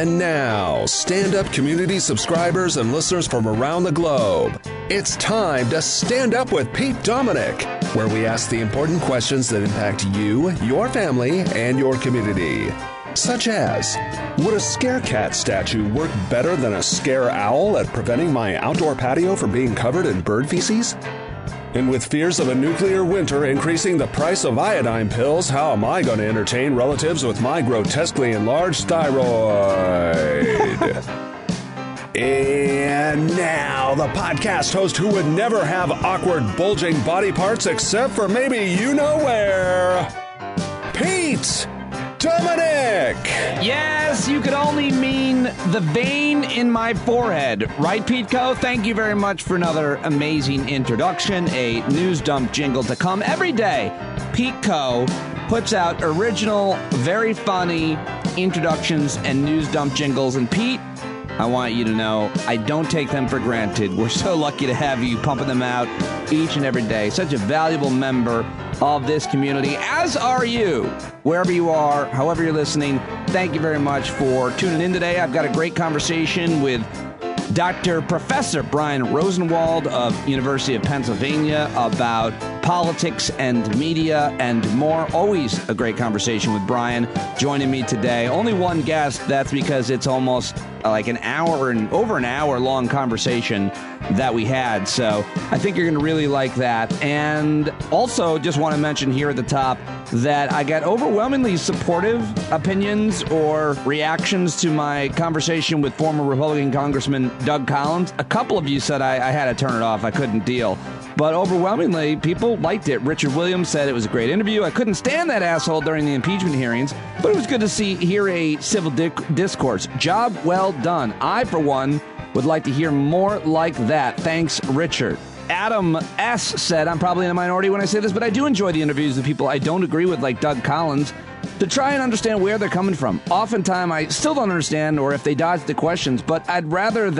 And now, stand-up community subscribers and listeners from around the globe, it's time to Stand Up with Pete Dominic, where we ask the important questions that impact you, your family, and your community. Such as, would a scare cat statue work better than a scare owl at preventing my outdoor patio from being covered in bird feces? And with fears of a nuclear winter increasing the price of iodine pills, how am I going to entertain relatives with my grotesquely enlarged thyroid? And now, the podcast host who would never have awkward, bulging body parts except for maybe you-know-where, Pete Dominic! Yes, you could only mean the vein in my forehead. Right, Pete Co? Thank you very much for another amazing introduction. A news dump jingle to come every day. Pete Co puts out original, very funny introductions and news dump jingles. And Pete, I want you to know, I don't take them for granted. We're so lucky to have you pumping them out each and every day. Such a valuable member of this community, as are you. Wherever you are, however you're listening, thank you very much for tuning in today. I've got a great conversation with Professor Brian Rosenwald of University of Pennsylvania about politics and media and more. Always a great conversation with Brian joining me today. Only one guest. That's because it's almost like an hour and over an hour long conversation that we had. So I think you're going to really like that. And also just want to mention here at the top that I got overwhelmingly supportive opinions or reactions to my conversation with former Republican Congressman Doug Collins. A couple of you said I had to turn it off. I couldn't deal. But overwhelmingly, people liked it. Richard Williams said it was a great interview. I couldn't stand that asshole during the impeachment hearings, but it was good to hear a civil discourse. Job well done. I, for one, would like to hear more like that. Thanks, Richard. Adam S. said, I'm probably in a minority when I say this, but I do enjoy the interviews with people I don't agree with, like Doug Collins, to try and understand where they're coming from. Oftentimes, I still don't understand or if they dodge the questions, but I'd rather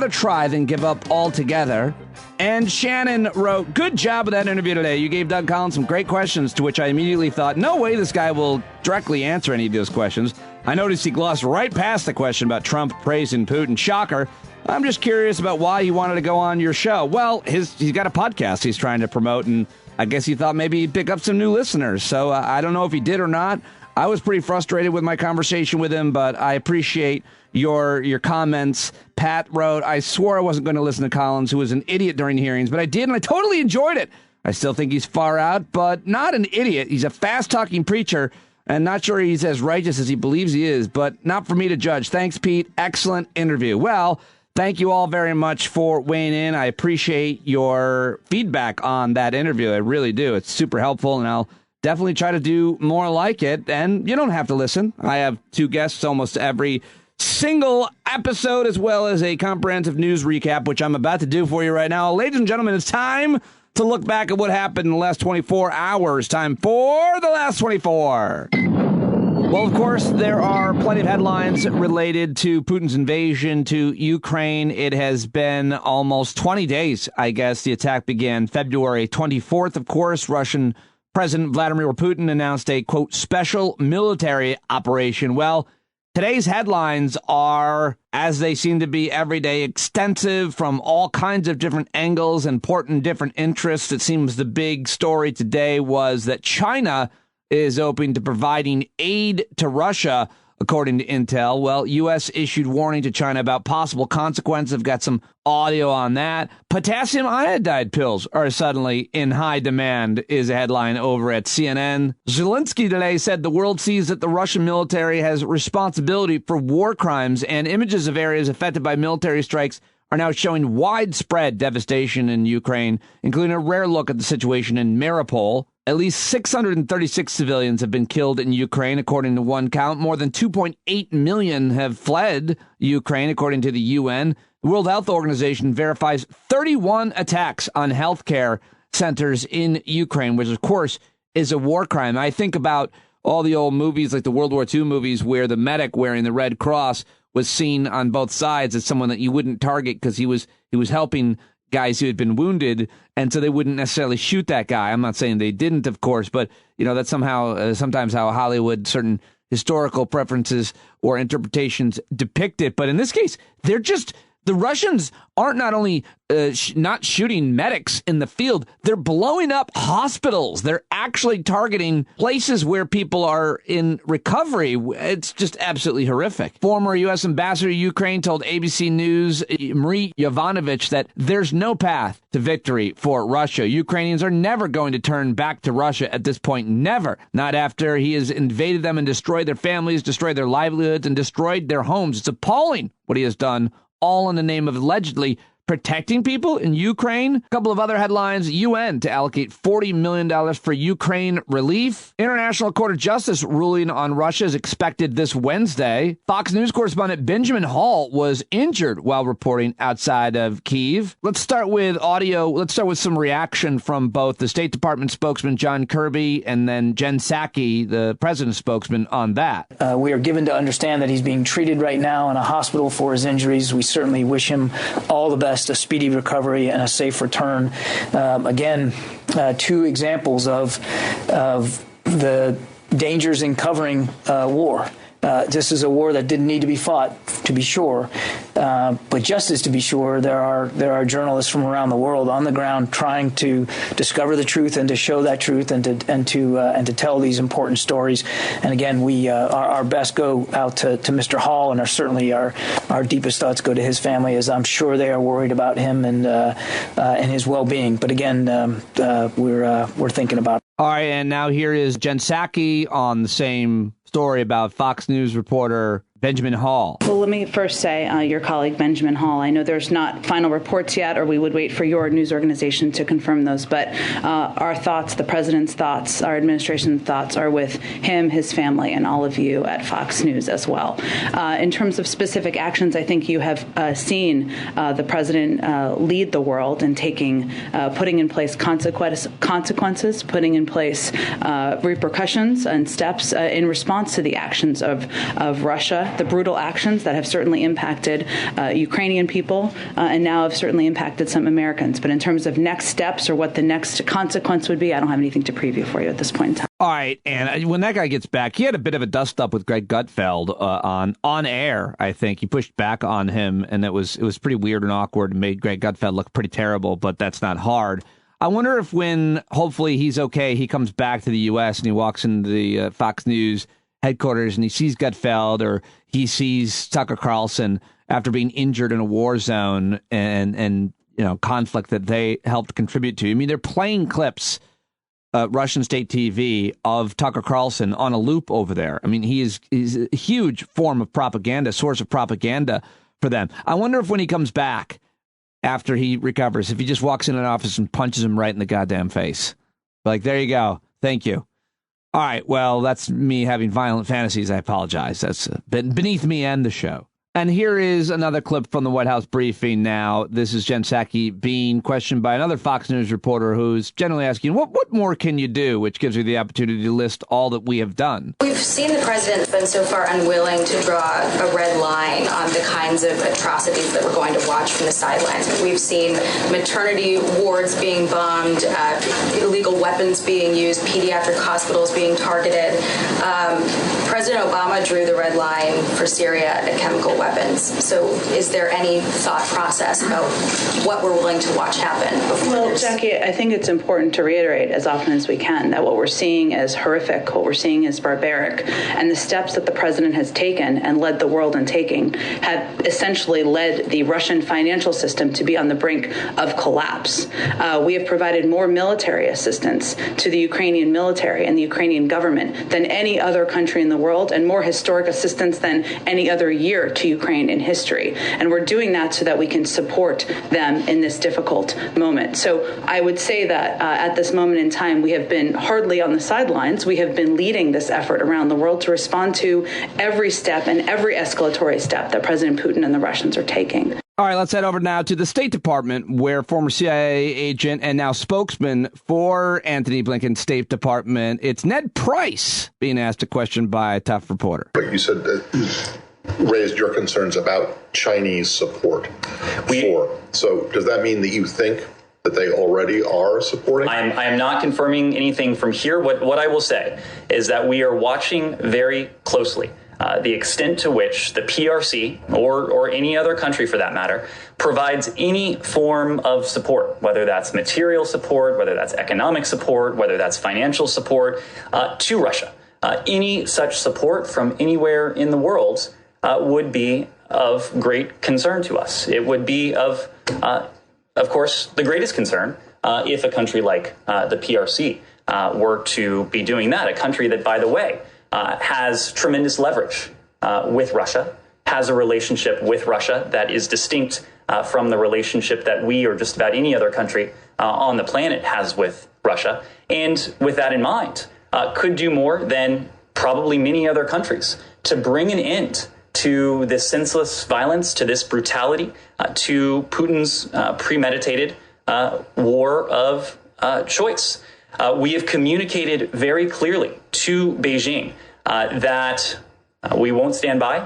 try than give up altogether. And Shannon wrote, good job with that interview today. You gave Doug Collins some great questions, to which I immediately thought, no way this guy will directly answer any of those questions. I noticed he glossed right past the question about Trump praising Putin. Shocker. I'm just curious about why he wanted to go on your show. Well, he's got a podcast he's trying to promote, and I guess he thought maybe he'd pick up some new listeners. So I don't know if he did or not. I was pretty frustrated with my conversation with him, but I appreciate your comments. Pat wrote, I swore I wasn't going to listen to Collins, who was an idiot during hearings, but I did, and I totally enjoyed it. I still think he's far out, but not an idiot. He's a fast-talking preacher, and not sure he's as righteous as he believes he is, but not for me to judge. Thanks, Pete. Excellent interview. Well, thank you all very much for weighing in. I appreciate your feedback on that interview. I really do. It's super helpful, and I'll definitely try to do more like it. And you don't have to listen. I have two guests almost every single episode, as well as a comprehensive news recap, which I'm about to do for you right now. Ladies and gentlemen, it's time to look back at what happened in the last 24 hours. Time for the last 24. Well, of course, there are plenty of headlines related to Putin's invasion to Ukraine. It has been almost 20 days, I guess. The attack began February 24th. Of course, Russian President Vladimir Putin announced a, quote, special military operation. Well, today's headlines are, as they seem to be every day, extensive from all kinds of different angles, important different interests. It seems the big story today was that China is open to providing aid to Russia, according to Intel. Well, U.S. issued warning to China about possible consequences. I've got some audio on that. Potassium iodide pills are suddenly in high demand, is a headline over at CNN. Zelensky today said the world sees that the Russian military has responsibility for war crimes, and images of areas affected by military strikes are now showing widespread devastation in Ukraine, including a rare look at the situation in Mariupol. At least 636 civilians have been killed in Ukraine, according to one count. More than 2.8 million have fled Ukraine, according to the UN. The World Health Organization verifies 31 attacks on healthcare centers in Ukraine, which, of course, is a war crime. I think about all the old movies, like the World War II movies, where the medic wearing the Red Cross was seen on both sides as someone that you wouldn't target because he was helping guys who had been wounded, and so they wouldn't necessarily shoot that guy. I'm not saying they didn't, of course, but you know that's somehow sometimes how Hollywood, certain historical preferences or interpretations depict it. But in this case, the Russians aren't not only not shooting medics in the field, they're blowing up hospitals. They're actually targeting places where people are in recovery. It's just absolutely horrific. Former U.S. ambassador to Ukraine told ABC News, Marie Yovanovitch, that there's no path to victory for Russia. Ukrainians are never going to turn back to Russia at this point. Never. Not after he has invaded them and destroyed their families, destroyed their livelihoods, and destroyed their homes. It's appalling what he has done, all in the name of allegedly protecting people in Ukraine. A couple of other headlines. UN to allocate $40 million for Ukraine relief. International Court of Justice ruling on Russia is expected this Wednesday. Fox News correspondent Benjamin Hall was injured while reporting outside of Kyiv. Let's start with audio. Let's start with some reaction from both the State Department spokesman John Kirby and then Jen Psaki, the president's spokesman, on that. We are given to understand that he's being treated right now in a hospital for his injuries. We certainly wish him all the best, a speedy recovery and a safe return. Again, two examples of the dangers in covering war. This is a war that didn't need to be fought, to be sure. But just as to be sure, there are journalists from around the world on the ground trying to discover the truth and to show that truth and to tell these important stories. And again, our best go out to Mr. Hall, and certainly our deepest thoughts go to his family, as I'm sure they are worried about him and his well-being. But again, we're thinking about it. All right, and now here is Jen Psaki on the same story about Fox News reporter Benjamin Hall. Well, let me first say, your colleague Benjamin Hall, I know there's not final reports yet, or we would wait for your news organization to confirm those, but our thoughts, the president's thoughts, our administration's thoughts are with him, his family, and all of you at Fox News as well. In terms of specific actions, I think you have seen the president lead the world in putting in place consequences, putting in place repercussions and steps in response to the actions of Russia, the brutal actions that have certainly impacted Ukrainian people and now have certainly impacted some Americans. But in terms of next steps or what the next consequence would be, I don't have anything to preview for you at this point in time. All right. And when that guy gets back, he had a bit of a dust up with Greg Gutfeld on air, I think. He pushed back on him, and it was pretty weird and awkward and made Greg Gutfeld look pretty terrible, but that's not hard. I wonder if when, hopefully, he's okay, he comes back to the U.S. and he walks into the Fox News headquarters and he sees Gutfeld or he sees Tucker Carlson after being injured in a war zone and conflict that they helped contribute to. I mean, they're playing clips, Russian state TV, of Tucker Carlson on a loop over there. I mean, he's a huge form of propaganda, source of propaganda for them. I wonder if when he comes back after he recovers, if he just walks in an office and punches him right in the goddamn face. Like, there you go. Thank you. All right, well, that's me having violent fantasies. I apologize. That's beneath me and the show. And here is another clip from the White House briefing now. This is Jen Psaki being questioned by another Fox News reporter who's generally asking, what more can you do? Which gives you the opportunity to list all that we have done. We've seen the president been so far unwilling to draw a red line on the kinds of atrocities that we're going to watch from the sidelines. We've seen maternity wards being bombed, illegal weapons being used, pediatric hospitals being targeted. President Obama drew the red line for Syria at chemical weapons. So is there any thought process about what we're willing to watch happen? Well, Jackie, I think it's important to reiterate as often as we can that what we're seeing is horrific, what we're seeing is barbaric, and the steps that the president has taken and led the world in taking have essentially led the Russian financial system to be on the brink of collapse. We have provided more military assistance to the Ukrainian military and the Ukrainian government than any other country in the world, and more historic assistance than any other year to Ukraine in history. And we're doing that so that we can support them in this difficult moment. So I would say that at this moment in time, we have been hardly on the sidelines. We have been leading this effort around the world to respond to every step and every escalatory step that President Putin and the Russians are taking. All right, let's head over now to the State Department, where former CIA agent and now spokesman for Antony Blinken's State Department, it's Ned Price being asked a question by a tough reporter. But you said that raised your concerns about Chinese support for. So does that mean that you think that they already are supporting? I am not confirming anything from here. What I will say is that we are watching very closely the extent to which the PRC, or any other country for that matter, provides any form of support, whether that's material support, whether that's economic support, whether that's financial support, to Russia. Any such support from anywhere in the world would be of great concern to us. It would be of course, the greatest concern if a country like the PRC were to be doing that, a country that, by the way, has tremendous leverage with Russia, has a relationship with Russia that is distinct from the relationship that we or just about any other country on the planet has with Russia. And with that in mind, could do more than probably many other countries to bring an end to this senseless violence, to this brutality, to Putin's premeditated war of choice. We have communicated very clearly to Beijing that we won't stand by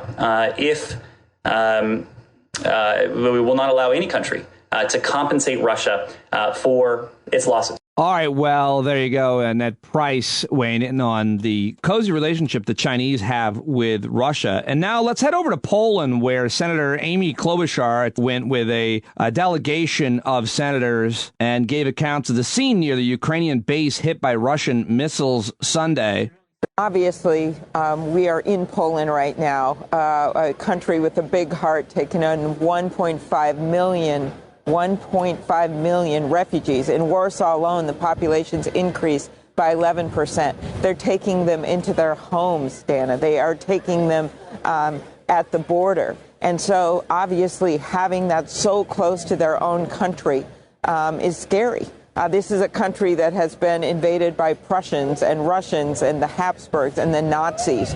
if we will not allow any country to compensate Russia for its losses. All right, well, there you go. And that Price weighing in on the cozy relationship the Chinese have with Russia. And now let's head over to Poland, where Senator Amy Klobuchar went with a delegation of senators and gave accounts of the scene near the Ukrainian base hit by Russian missiles Sunday. Obviously, we are in Poland right now, a country with a big heart, taking on 1.5 million refugees. In Warsaw alone, the population's increased by 11%. They're taking them into their homes, Dana. They are taking them at the border. And so, obviously, having that so close to their own country is scary. This is a country that has been invaded by Prussians and Russians and the Habsburgs and the Nazis.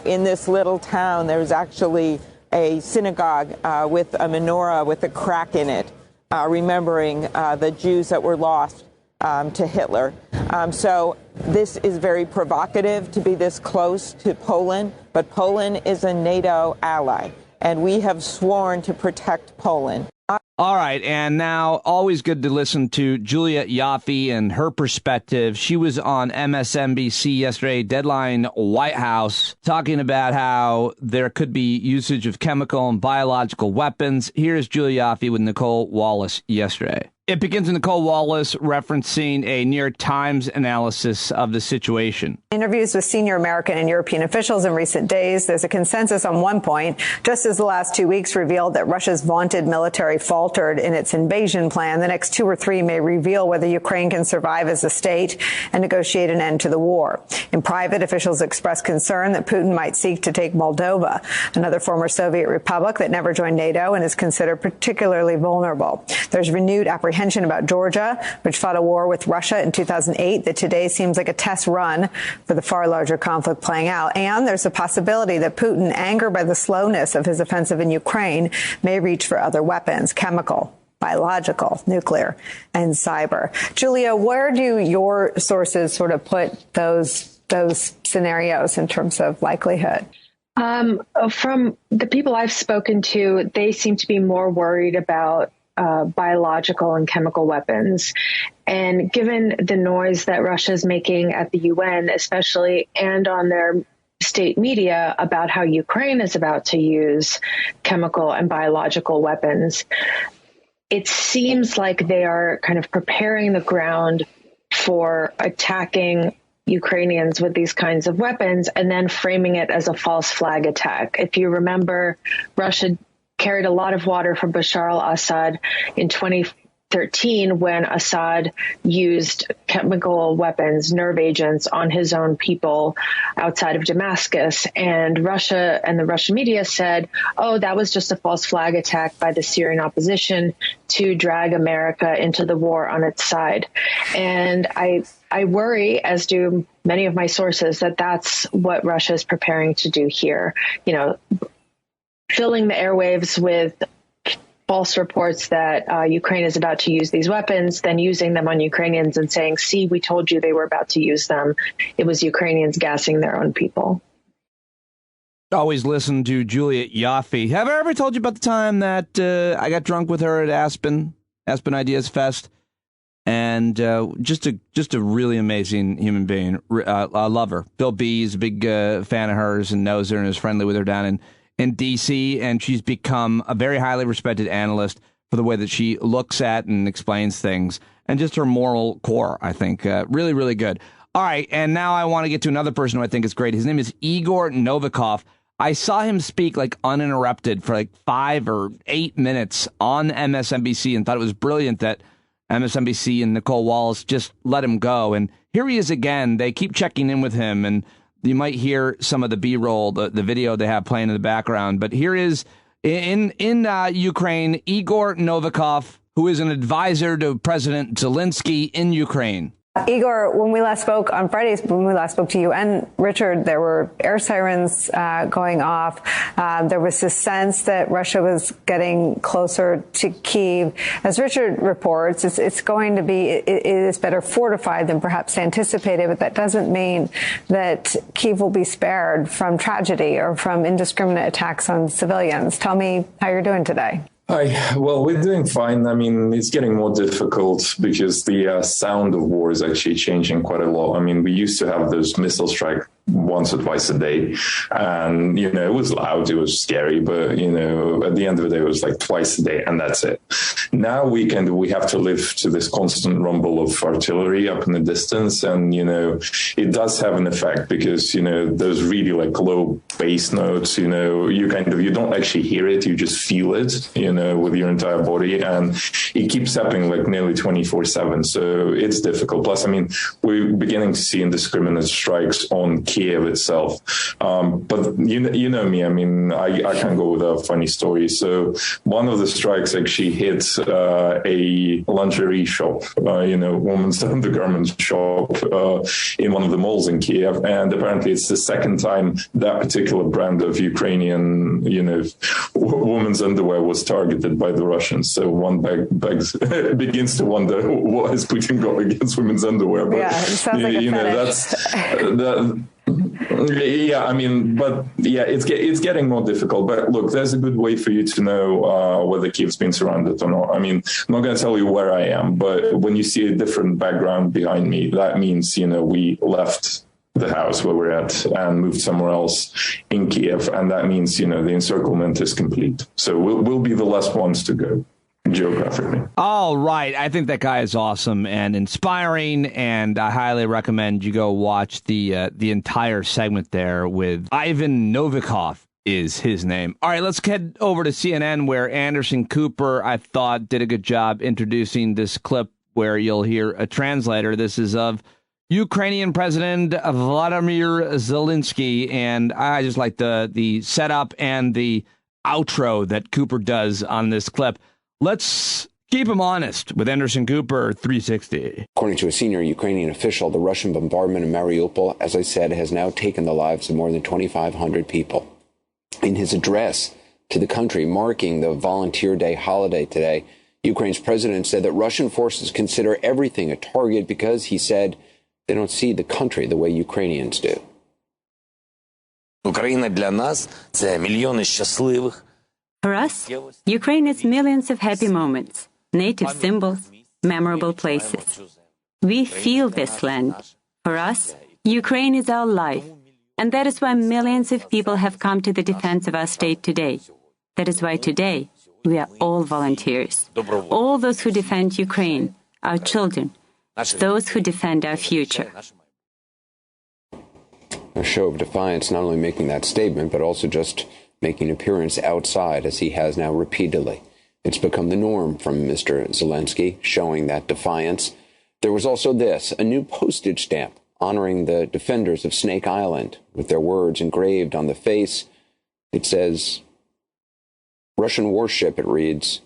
In this little town, there's actually a synagogue with a menorah with a crack in it, remembering the Jews that were lost to Hitler. So this is very provocative to be this close to Poland, but Poland is a NATO ally, and we have sworn to protect Poland. All right, and now always good to listen to Julia Ioffe and her perspective. She was on MSNBC yesterday, Deadline White House, talking about how there could be usage of chemical and biological weapons. Here's Julia Ioffe with Nicole Wallace yesterday. It begins with Nicole Wallace referencing a New York Times analysis of the situation. Interviews with senior American and European officials in recent days, there's a consensus on one point. Just as the last 2 weeks revealed that Russia's vaunted military faltered in its invasion plan, the next 2 or 3 may reveal whether Ukraine can survive as a state and negotiate an end to the war. In private, officials expressed concern that Putin might seek to take Moldova, another former Soviet republic that never joined NATO and is considered particularly vulnerable. There's renewed apprehension about Georgia, which fought a war with Russia in 2008 that today seems like a test run for the far larger conflict playing out. And there's a possibility that Putin, angered by the slowness of his offensive in Ukraine, may reach for other weapons, chemical, biological, nuclear, and cyber. Julia, where do your sources sort of put those scenarios in terms of likelihood? From the people I've spoken to, they seem to be more worried about biological and chemical weapons. And given the noise that Russia is making at the UN, especially, and on their state media about how Ukraine is about to use chemical and biological weapons, it seems like they are kind of preparing the ground for attacking Ukrainians with these kinds of weapons and then framing it as a false flag attack. If you remember, Russia carried a lot of water for Bashar al-Assad in 2013 when Assad used chemical weapons, nerve agents on his own people outside of Damascus. And Russia and the Russian media said, oh, that was just a false flag attack by the Syrian opposition to drag America into the war on its side. And I worry, as do many of my sources, that that's what Russia is preparing to do here. You know, filling the airwaves with false reports that Ukraine is about to use these weapons, then using them on Ukrainians and saying, see, we told you they were about to use them. It was Ukrainians gassing their own people. Always listen to Julia Ioffe. Have I ever told you about the time that I got drunk with her at Aspen Ideas Fest? and just a really amazing human being. I love her. Bill B is a big fan of hers and knows her and is friendly with her down in D.C., and she's become a very highly respected analyst for the way that she looks at and explains things, and just her moral core, I think. Really, really good. All right, and now I want to get to another person who I think is great. His name is Igor Novikov. I saw him speak like uninterrupted for like 5 or 8 minutes on MSNBC and thought it was brilliant that MSNBC and Nicole Wallace just let him go. And here he is again. They keep checking in with him, and you might hear some of the B-roll, the video they have playing in the background. But here is in Ukraine, Igor Novikov, who is an advisor to President Zelensky in Ukraine. Igor, when we last spoke on Fridays, when we last spoke to you and Richard, there were air sirens going off. There was this sense that Russia was getting closer to Kyiv. As Richard reports, it's going to be, it is better fortified than perhaps anticipated, but that doesn't mean that Kyiv will be spared from tragedy or from indiscriminate attacks on civilians. Tell me how you're doing today. Hi. Well, we're doing fine. I mean, it's getting more difficult because the sound of war is actually changing quite a lot. I mean, we used to have those missile strikes once or twice a day, and, you know, it was loud, it was scary, but, you know, at the end of the day, it was like twice a day, and that's it. Now we have to live to this constant rumble of artillery up in the distance, and, you know, it does have an effect because, you know, those really like low bass notes, you know, you don't actually hear it, you just feel it, you know, with your entire body, and it keeps happening like nearly 24/7. So it's difficult. Plus, I mean, we're beginning to see indiscriminate strikes on Kiev itself. But you know me, I mean, I can't go without a funny story. So one of the strikes actually hit a lingerie shop, women's undergarment shop in one of the malls in Kiev. And apparently it's the second time that particular brand of Ukrainian, women's underwear was targeted by the Russians. So one begins to wonder, what has Putin got against women's underwear? But, yeah, it sounds like yeah, I mean, but yeah, it's getting more difficult. But look, there's a good way for you to know whether Kiev's been surrounded or not. I mean, I'm not going to tell you where I am, but when you see a different background behind me, that means, we left the house where we're at and moved somewhere else in Kiev. And that means, the encirclement is complete. So we'll be the last ones to go. Geographically. All right. I think that guy is awesome and inspiring, and I highly recommend you go watch the entire segment there with Ivan Novikov is his name. All right, let's head over to CNN, where Anderson Cooper, I thought, did a good job introducing this clip where you'll hear a translator. This is of Ukrainian President Vladimir Zelensky, and I just like the setup and the outro that Cooper does on this clip. Let's keep him honest with Anderson Cooper, 360. According to a senior Ukrainian official, the Russian bombardment of Mariupol, as I said, has now taken the lives of more than 2,500 people. In his address to the country marking the Volunteer Day holiday today, Ukraine's president said that Russian forces consider everything a target because, he said, they don't see the country the way Ukrainians do. Україна для нас – це мільйони щасливих. For us, Ukraine is millions of happy moments, native symbols, memorable places. We feel this land. For us, Ukraine is our life. And that is why millions of people have come to the defense of our state today. That is why today we are all volunteers. All those who defend Ukraine, our children, those who defend our future. A show of defiance, not only making that statement, but also just making appearance outside, as he has now repeatedly. It's become the norm from Mr. Zelensky, showing that defiance. There was also this, a new postage stamp honoring the defenders of Snake Island, with their words engraved on the face. It says, Russian warship, it reads,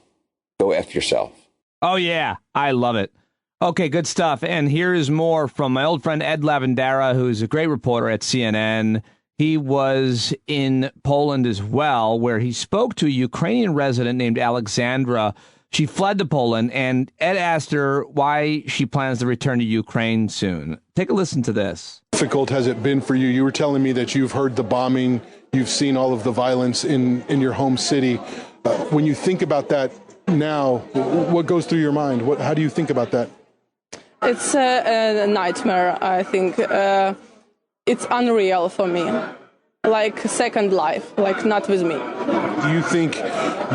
go F yourself. Oh, yeah, I love it. Okay, good stuff. And here is more from my old friend Ed Lavandera, who's a great reporter at CNN. He was in Poland as well, where he spoke to a Ukrainian resident named Alexandra. She fled to Poland, and Ed asked her why she plans to return to Ukraine soon. Take a listen to this. How difficult has it been for you? You were telling me that you've heard the bombing, you've seen all of the violence in your home city. When you think about that now, what goes through your mind? How do you think about that? It's a nightmare, I think. It's unreal for me. Like second life, like not with me. Do you think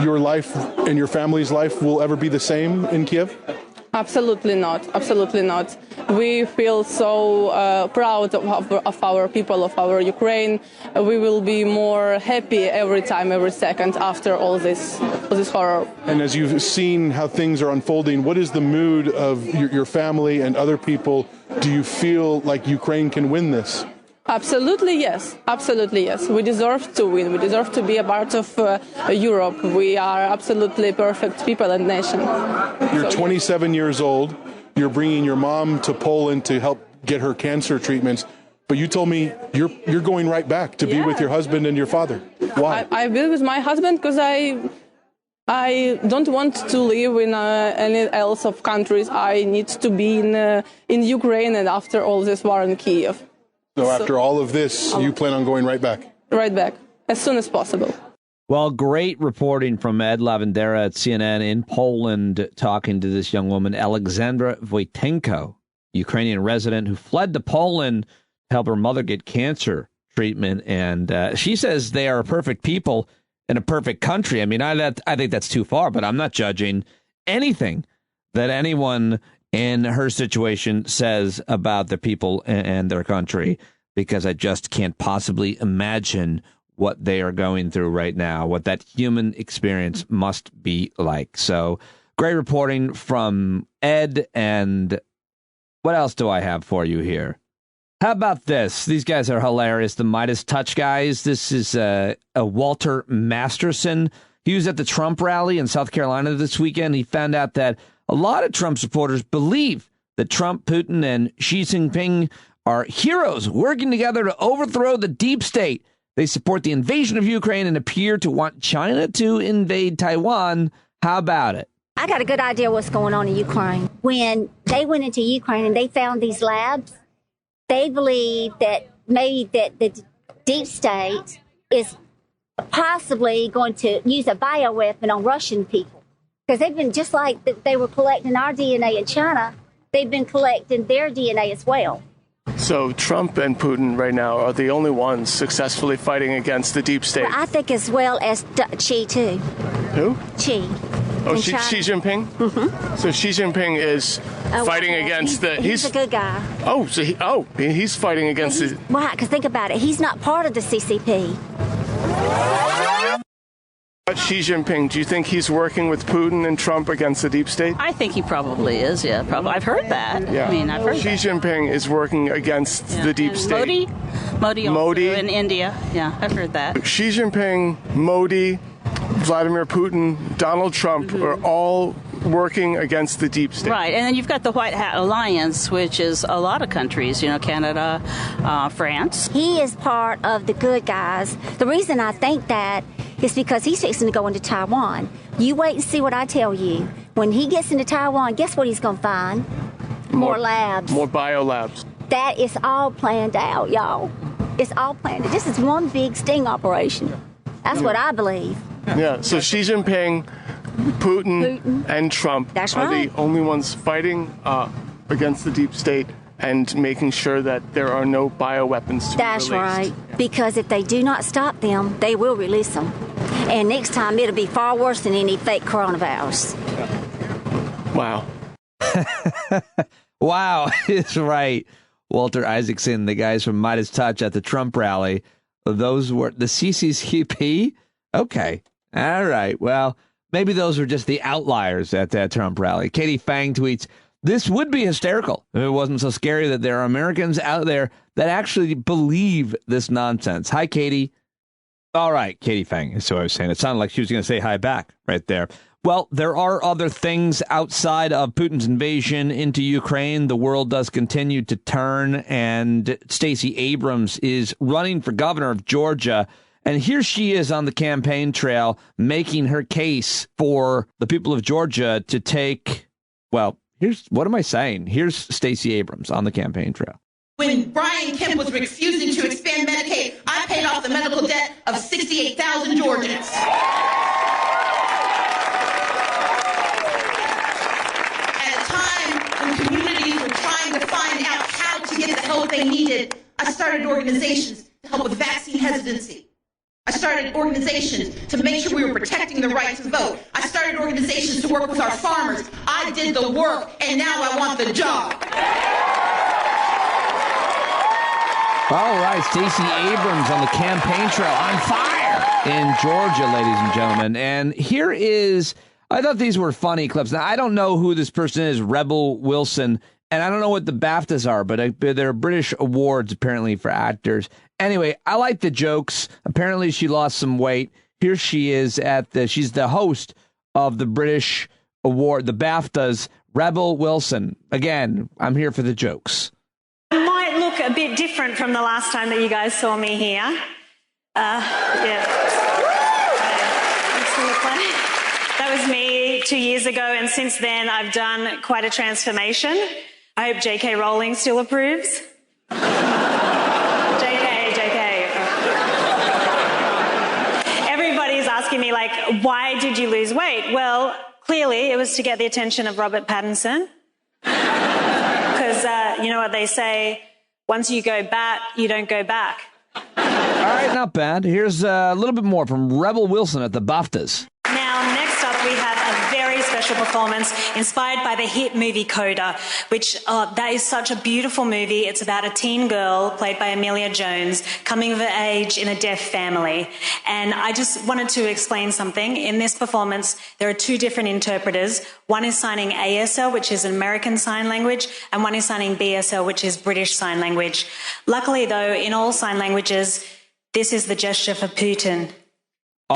your life and your family's life will ever be the same in Kiev? Absolutely not. Absolutely not. We feel so proud of our people, of our Ukraine. We will be more happy every time, every second after all this horror. And as you've seen how things are unfolding, what is the mood of your family and other people? Do you feel like Ukraine can win this? Absolutely, yes. Absolutely, yes. We deserve to win. We deserve to be a part of Europe. We are absolutely perfect people and nation. You're 27 years old. You're bringing your mom to Poland to help get her cancer treatments. But you told me you're going right back to be with your husband and your father. Why? I've been with my husband because I don't want to live in any else of countries. I need to be in Ukraine and after all this war in Kiev. So after all of this, you plan on going right back? Right back, as soon as possible. Well, great reporting from Ed Lavandera at CNN in Poland, talking to this young woman, Alexandra Wojtenko, Ukrainian resident who fled to Poland to help her mother get cancer treatment. And she says they are a perfect people in a perfect country. I mean, I think that's too far, but I'm not judging anything that anyone in her situation says about the people and their country, because I just can't possibly imagine what they are going through right now, what that human experience must be like. So great reporting from Ed. And what else do I have for you here? How about this? These guys are hilarious. The Midas Touch guys. This is a Walter Masterson. He was at the Trump rally in South Carolina this weekend. He found out that a lot of Trump supporters believe that Trump, Putin, and Xi Jinping are heroes working together to overthrow the deep state. They support the invasion of Ukraine and appear to want China to invade Taiwan. How about it? I got a good idea what's going on in Ukraine. When they went into Ukraine and they found these labs, they believe that maybe that the deep state is possibly going to use a bioweapon on Russian people. Because they've been, just like they were collecting our DNA in China, they've been collecting their DNA as well. So Trump and Putin right now are the only ones successfully fighting against the deep state. Well, I think as well as Xi, too. Who? Xi. Oh, Xi Jinping? Mm-hmm. So Xi Jinping is fighting against he's a good guy. Oh, so he's fighting against the... Why? Because think about it. He's not part of the CCP. Xi Jinping, do you think he's working with Putin and Trump against the deep state? I think he probably is, yeah. Probably. I've heard that. Yeah. I mean, I've heard Xi Jinping is working against the deep state. Modi in India. Yeah, I've heard that. Xi Jinping, Modi, Vladimir Putin, Donald Trump are all working against the deep state. Right, and then you've got the White Hat Alliance, which is a lot of countries, Canada, France. He is part of the good guys. The reason I think that is because he's fixing to go into Taiwan. You wait and see what I tell you. When he gets into Taiwan, guess what he's going to find? More labs. More biolabs. That is all planned out, y'all. It's all planned. This is one big sting operation. That's what I believe. Yeah, so Xi Jinping, Putin, and Trump are the only ones fighting against the deep state and making sure that there are no bioweapons to be released. That's right. Because if they do not stop them, they will release them. And next time it'll be far worse than any fake coronavirus. Wow. Wow, it's right. Walter Isaacson, the guys from Midas Touch at the Trump rally. Those were the CCCP? Okay. All right. Well, maybe those were just the outliers at that Trump rally. Katie Fang tweets, this would be hysterical if it wasn't so scary that there are Americans out there that actually believe this nonsense. Hi, Katie. All right, Katie Fang is what I was saying. It sounded like she was going to say hi back right there. Well, there are other things outside of Putin's invasion into Ukraine. The world does continue to turn, and Stacey Abrams is running for governor of Georgia. And here she is on the campaign trail making her case for the people of Georgia to take, well, what am I saying? Here's Stacey Abrams on the campaign trail. When Brian Kemp was refusing to expand Medicaid, I paid off the medical debt of 68,000 Georgians. At a time when communities were get the help they needed, I started organizations to help with vaccine hesitancy. I started organizations to make sure we were protecting the right to vote. I started organizations to work with our farmers. I did the work, and now I want the job. All right, Stacey Abrams on the campaign trail on fire in Georgia, ladies and gentlemen. And here is, I thought these were funny clips. Now, I don't know who this person is, Rebel Wilson, and I don't know what the BAFTAs are, but they're British awards, apparently, for actors. Anyway, I like the jokes. Apparently, she lost some weight. Here she is she's the host of the British award, the BAFTAs, Rebel Wilson. Again, I'm here for the jokes. It might look a bit different from the last time that you guys saw me here. That was me 2 years ago, and since then I've done quite a transformation. I hope J.K. Rowling still approves. JK. Everybody's asking me, like, why did you lose weight? Well, clearly it was to get the attention of Robert Pattinson. Because you know what they say, once you go bat, you don't go back. All right, not bad. Here's a little bit more from Rebel Wilson at the BAFTAs. Now, next up, we have a very special performance inspired by the hit movie Coda, which that is such a beautiful movie. It's about a teen girl played by Emilia Jones coming of age in a deaf family. And I just wanted to explain something. In this performance, there are two different interpreters. One is signing ASL, which is an American Sign Language, and one is signing BSL, which is British Sign Language. Luckily, though, in all sign languages, this is the gesture for Putin. Oh,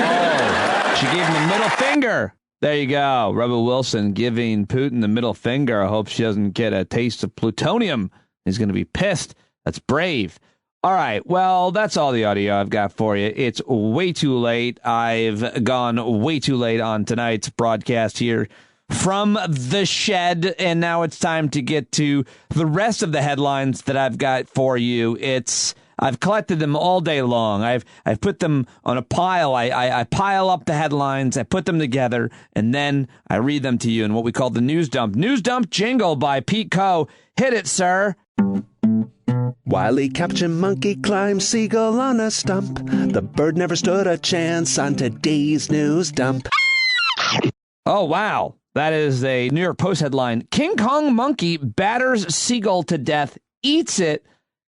she gave him the middle finger. There you go. Rebel Wilson giving Putin the middle finger. I hope she doesn't get a taste of plutonium. He's going to be pissed. That's brave. All right. Well, that's all the audio I've got for you. It's way too late. I've gone way too late on tonight's broadcast here from the shed. And now it's time to get to the rest of the headlines that I've got for you. I've collected them all day long. I've put them on a pile. I pile up the headlines. I put them together, and then I read them to you in what we call the News Dump. News Dump jingle by Pete Coe. Hit it, sir. Wily caption monkey climbs seagull on a stump. The bird never stood a chance on today's News Dump. Oh, wow. That is a New York Post headline. King Kong monkey batters seagull to death, eats it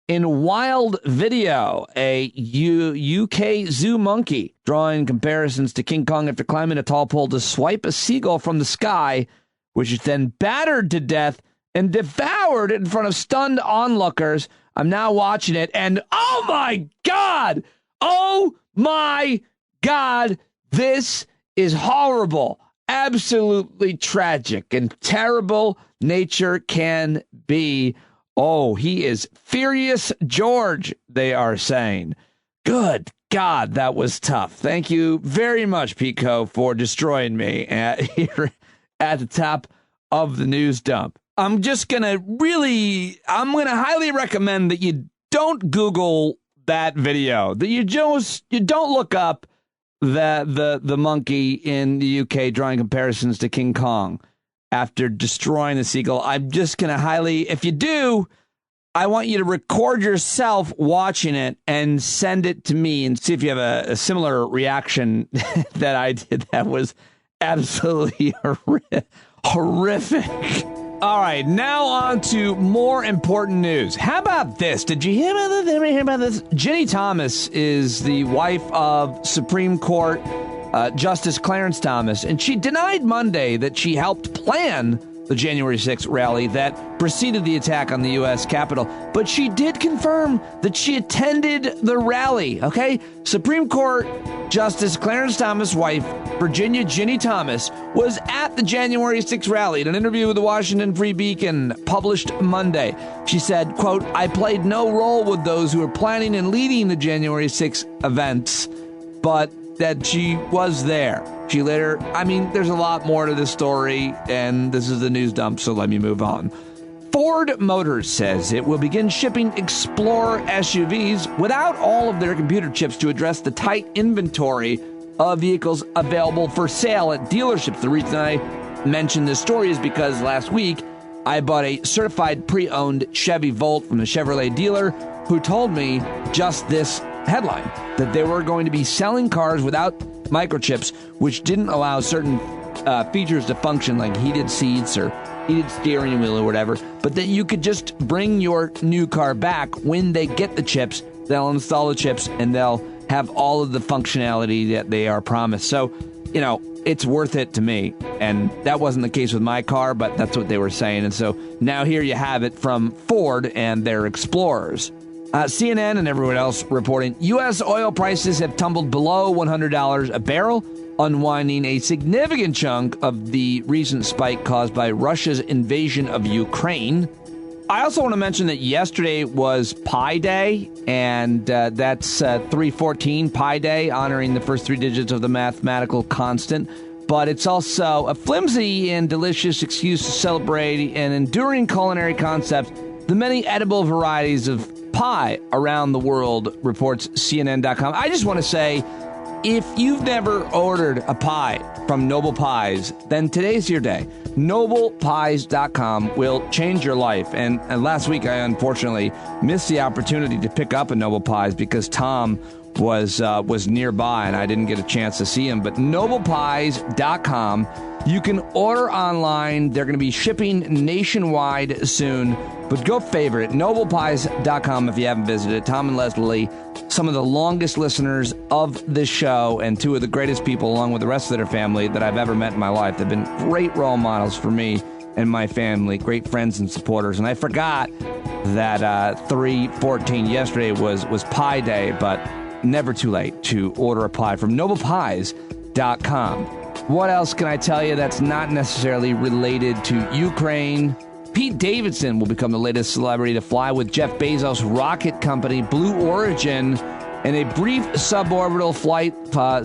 in wild video. A UK zoo monkey drawing comparisons to King Kong after climbing a tall pole to swipe a seagull from the sky, which is then battered to death and devoured in front of stunned onlookers. I'm now watching it, and oh my God! Oh my God! This is horrible. Absolutely tragic and terrible nature can be. Oh, he is Furious George, they are saying. Good God, that was tough. Thank you very much, Pete Coe, for destroying me here at the top of the News Dump. I'm going to highly recommend that you don't Google that video, that you don't look up the monkey in the UK drawing comparisons to King Kong after destroying the seagull. I'm just going to if you do, I want you to record yourself watching it and send it to me and see if you have a similar reaction that I did. That was absolutely horrific. All right, now on to more important news. How about this? Did you hear about this? Ginny Thomas is the wife of Supreme Court Justice Clarence Thomas, and she denied Monday that she helped plan the January 6th rally that preceded the attack on the U.S. Capitol. But she did confirm that she attended the rally, okay? Supreme Court Justice Clarence Thomas' wife, Virginia Ginny Thomas, was at the January 6th rally. In an interview with the Washington Free Beacon published Monday, she said, quote, "I played no role with those who were planning and leading the January 6th events, but that she was there." She later, there's a lot more to this story, and this is the News Dump, so let me move on. Ford Motors says it will begin shipping Explorer SUVs without all of their computer chips to address the tight inventory of vehicles available for sale at dealerships. The reason I mentioned this story is because last week, I bought a certified pre-owned Chevy Volt from the Chevrolet dealer who told me just this headline, that they were going to be selling cars without microchips, which didn't allow certain features to function, like heated seats or heated steering wheel or whatever, but that you could just bring your new car back when they get the chips. They'll install the chips and they'll have all of the functionality that they are promised. So, you know, it's worth it to me. And that wasn't the case with my car, but that's what they were saying. And so now here you have it from Ford and their Explorers. CNN and everyone else reporting U.S. oil prices have tumbled below $100 a barrel, unwinding a significant chunk of the recent spike caused by Russia's invasion of Ukraine. I also want to mention that yesterday was Pi Day, and that's 314 Pi Day, honoring the first three digits of the mathematical constant. But it's also a flimsy and delicious excuse to celebrate an enduring culinary concept, the many edible varieties of pie around the world, reports CNN.com. I just want to say, if you've never ordered a pie from Noble Pies, then today's your day. NoblePies.com will change your life. And last week, I unfortunately missed the opportunity to pick up a Noble Pies because Tom was nearby and I didn't get a chance to see him. But NoblePies.com, you can order online. They're going to be shipping nationwide soon. But go favorite, NoblePies.com if you haven't visited. Tom and Leslie, some of the longest listeners of this show and two of the greatest people, along with the rest of their family, that I've ever met in my life. They've been great role models for me and my family, great friends and supporters. And I forgot that 3/14 yesterday was Pie Day, but never too late to order a pie from NoblePies.com. What else can I tell you that's not necessarily related to Ukraine? Pete Davidson will become the latest celebrity to fly with Jeff Bezos' rocket company, Blue Origin, in a brief suborbital flight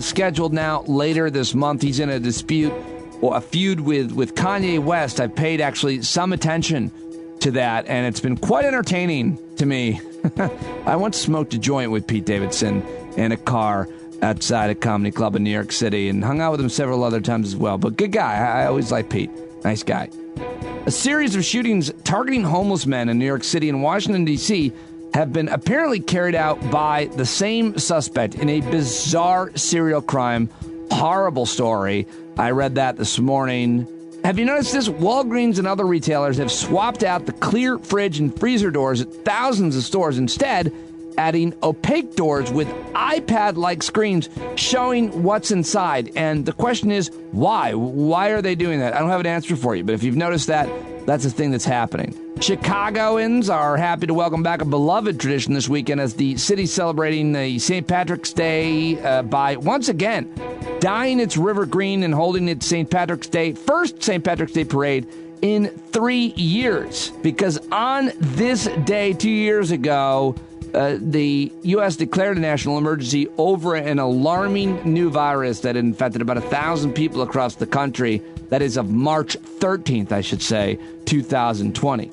scheduled now later this month. He's in a dispute or a feud with Kanye West. I've paid actually some attention to that, and it's been quite entertaining to me. I once smoked a joint with Pete Davidson in a car outside a comedy club in New York City and hung out with him several other times as well. But good guy. I always like Pete. Nice guy. A series of shootings targeting homeless men in New York City and Washington, D.C. have been apparently carried out by the same suspect in a bizarre serial crime. Horrible story. I read that this morning. Have you noticed this? Walgreens and other retailers have swapped out the clear fridge and freezer doors at thousands of stores, instead adding opaque doors with iPad-like screens showing what's inside. And the question is, why? Why are they doing that? I don't have an answer for you, but if you've noticed that, that's a thing that's happening. Chicagoans are happy to welcome back a beloved tradition this weekend as the city's celebrating the St. Patrick's Day by, once again, dyeing its river green and holding its St. Patrick's Day, first St. Patrick's Day parade in 3 years. Because on this day 2 years ago, the U.S. declared a national emergency over an alarming new virus that infected about 1,000 people across the country. That is of March 13th, I should say, 2020.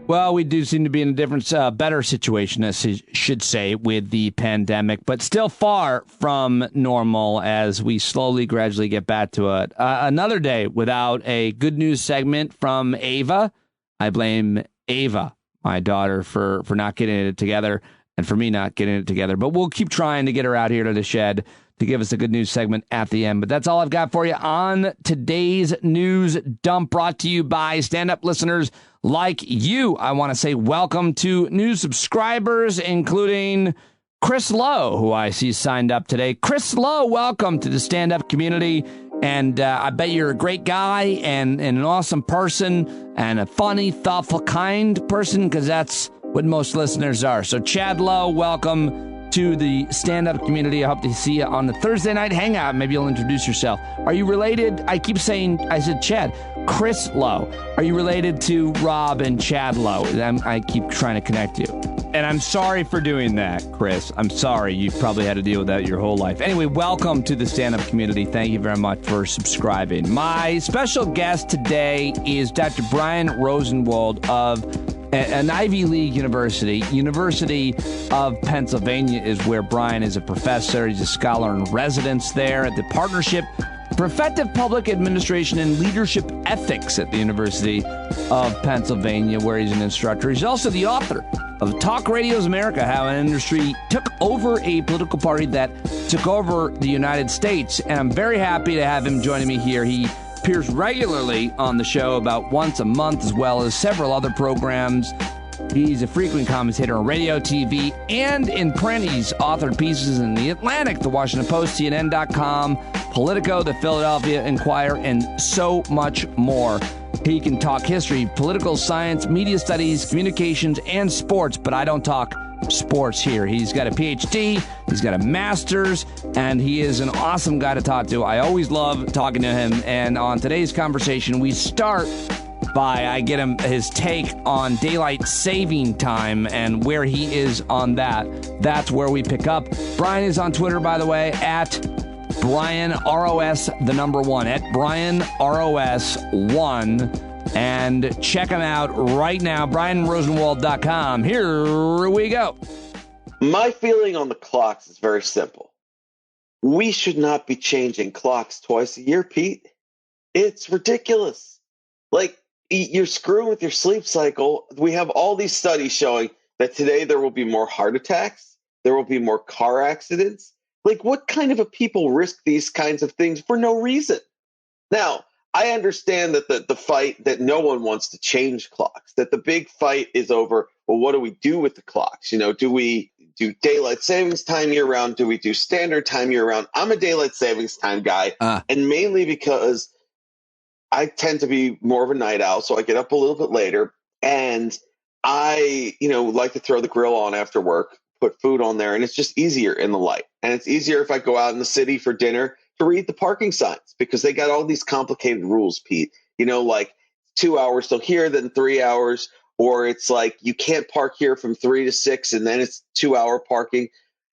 Well, we do seem to be in a different, better situation, as I should say, with the pandemic, but still far from normal as we slowly, gradually get back to it. Another day without a good news segment from Ava. I blame Ava, my daughter, for not getting it together and for me not getting it together. But we'll keep trying to get her out here to the shed to give us a good news segment at the end. But that's all I've got for you on today's news dump, brought to you by stand-up listeners like you. I want to say welcome to new subscribers, including Chris Lowe, who I see signed up today. Chris Lowe, welcome to the stand-up community. And I bet you're a great guy and an awesome person and a funny, thoughtful, kind person, because that's what most listeners are. So Chad Lowe, welcome to the stand-up community. I hope to see you on the Thursday night hangout. Maybe you'll introduce yourself. Are you related? I said Chad. Chris Lowe. Are you related to Rob and Chad Lowe? I keep trying to connect you. And I'm sorry for doing that, Chris. I'm sorry. You've probably had to deal with that your whole life. Anyway, welcome to the stand-up community. Thank you very much for subscribing. My special guest today is Dr. Brian Rosenwald of an Ivy League university. University of Pennsylvania is where Brian is a professor. He's a scholar in residence there at the Partnership for effective public administration and leadership ethics at the University of Pennsylvania, where he's an instructor. He's also the author of Talk Radio's America, How an Industry Took Over a Political Party That Took Over the United States. And I'm very happy to have him joining me here. He appears regularly on the show about once a month, as well as several other programs. He's a frequent commentator on radio, TV, and in print. He's authored pieces in The Atlantic, The Washington Post, CNN.com, Politico, The Philadelphia Inquirer, and so much more. He can talk history, political science, media studies, communications, and sports, but I don't talk sports here. He's got a PhD, he's got a master's, and he is an awesome guy to talk to. I always love talking to him, and on today's conversation, we start by I get him his take on daylight saving time and where he is on that. That's where we pick up. Brian is on Twitter, by the way, at Brian ROS, the number 1, at Brian ROS1. And check him out right now, BrianRosenwald.com. Here we go. My feeling on the clocks is very simple. We should not be changing clocks twice a year, Pete. It's ridiculous. Like, you're screwing with your sleep cycle. We have all these studies showing that today there will be more heart attacks. There will be more car accidents. Like, what kind of a people risk these kinds of things for no reason? Now, I understand that the fight that no one wants to change clocks, that the big fight is over, well, what do we do with the clocks? You know, do we do daylight savings time year round? Do we do standard time year round? I'm a daylight savings time guy, and mainly because I tend to be more of a night owl, so I get up a little bit later, and I, like to throw the grill on after work, put food on there, and it's just easier in the light. And it's easier if I go out in the city for dinner to read the parking signs, because they got all these complicated rules, Pete. Like 2 hours till here, then 3 hours, or it's like you can't park here from 3 to 6, and then it's 2 hour parking.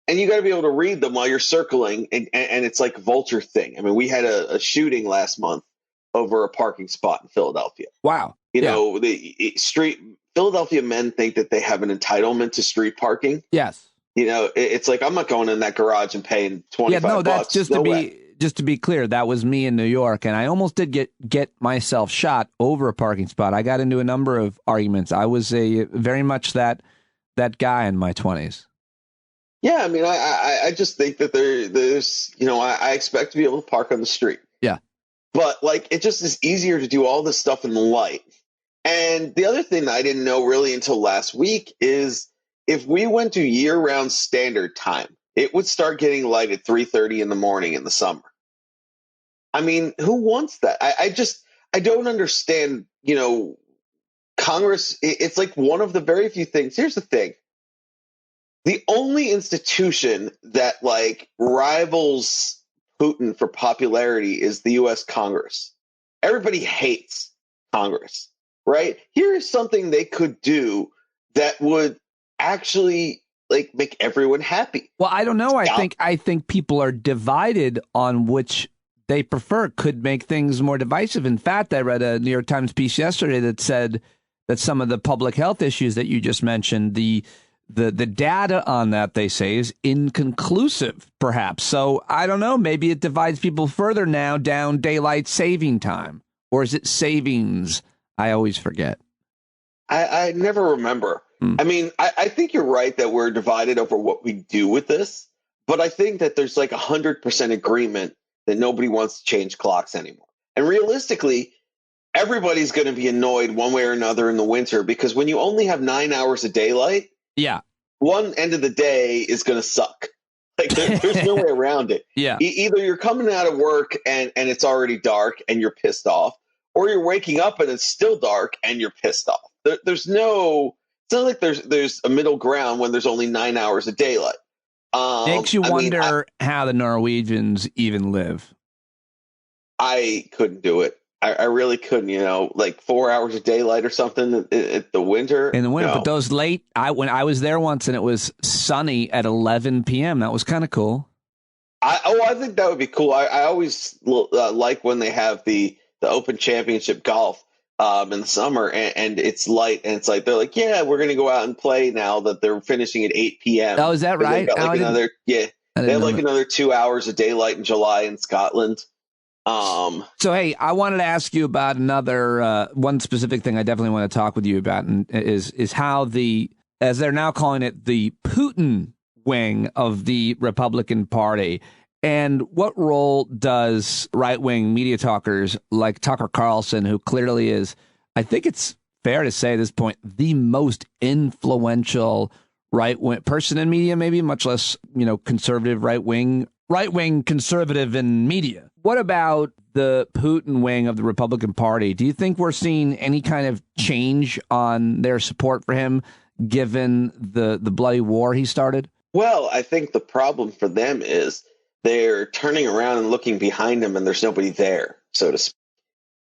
And you got to be able to read them while you're circling, and it's like a vulture thing. I mean, we had a shooting last month over a parking spot in Philadelphia. Wow. The street Philadelphia men think that they have an entitlement to street parking. Yes. It's like, I'm not going in that garage and paying $25. Yeah, no, that's just to be clear. That was me in New York, and I almost did get myself shot over a parking spot. I got into a number of arguments. I was very much that guy in my 20s. Yeah, I mean, I just think that there's I expect to be able to park on the street. Yeah. But it just is easier to do all this stuff in the light. And the other thing that I didn't know really until last week is if we went to year-round standard time, it would start getting light at 3:30 in the morning in the summer. I mean, who wants that? I don't understand, Congress. It's like one of the very few things. Here's the thing. The only institution that rivals Putin for popularity is the U.S. Congress. Everybody hates Congress, right? Here is something they could do that would actually make everyone happy. Well, I don't know. I think people are divided on which they prefer. Could make things more divisive. In fact, I read a New York Times piece yesterday that said that some of the public health issues that you just mentioned, the data on that, they say, is inconclusive, perhaps. So I don't know. Maybe it divides people further now down daylight saving time. Or is it savings? I always forget. I never remember. I mean, I think you're right that we're divided over what we do with this. But I think that there's 100% agreement that nobody wants to change clocks anymore. And realistically, everybody's going to be annoyed one way or another in the winter, because when you only have 9 hours of daylight, yeah, one end of the day is going to suck. There's no way around it. Yeah. Either you're coming out of work and it's already dark and you're pissed off, or you're waking up and it's still dark and you're pissed off. It's not like there's a middle ground when there's only 9 hours of daylight. Makes you wonder how the Norwegians even live. I couldn't do it. I really couldn't, 4 hours of daylight or something at the winter. In the winter, no. But those late, when I was there once and it was sunny at 11 p.m., that was kind of cool. I think that would be cool. I always like when they have the Open Championship golf in the summer and it's light and it's they're like, yeah, we're going to go out and play now that they're finishing at 8 p.m. Oh, is that right? They have another 2 hours of daylight in July in Scotland. So, hey, I wanted to ask you about another one specific thing I definitely want to talk with you about, and is how as they're now calling it, the Putin wing of the Republican Party. And what role does right-wing media talkers like Tucker Carlson, who clearly is, I think it's fair to say at this point, the most influential right-wing person in media, maybe much less, conservative right-wing conservative in media. What about the Putin wing of the Republican Party? Do you think we're seeing any kind of change on their support for him, given the bloody war he started? Well, I think the problem for them is they're turning around and looking behind them, and there's nobody there, so to speak.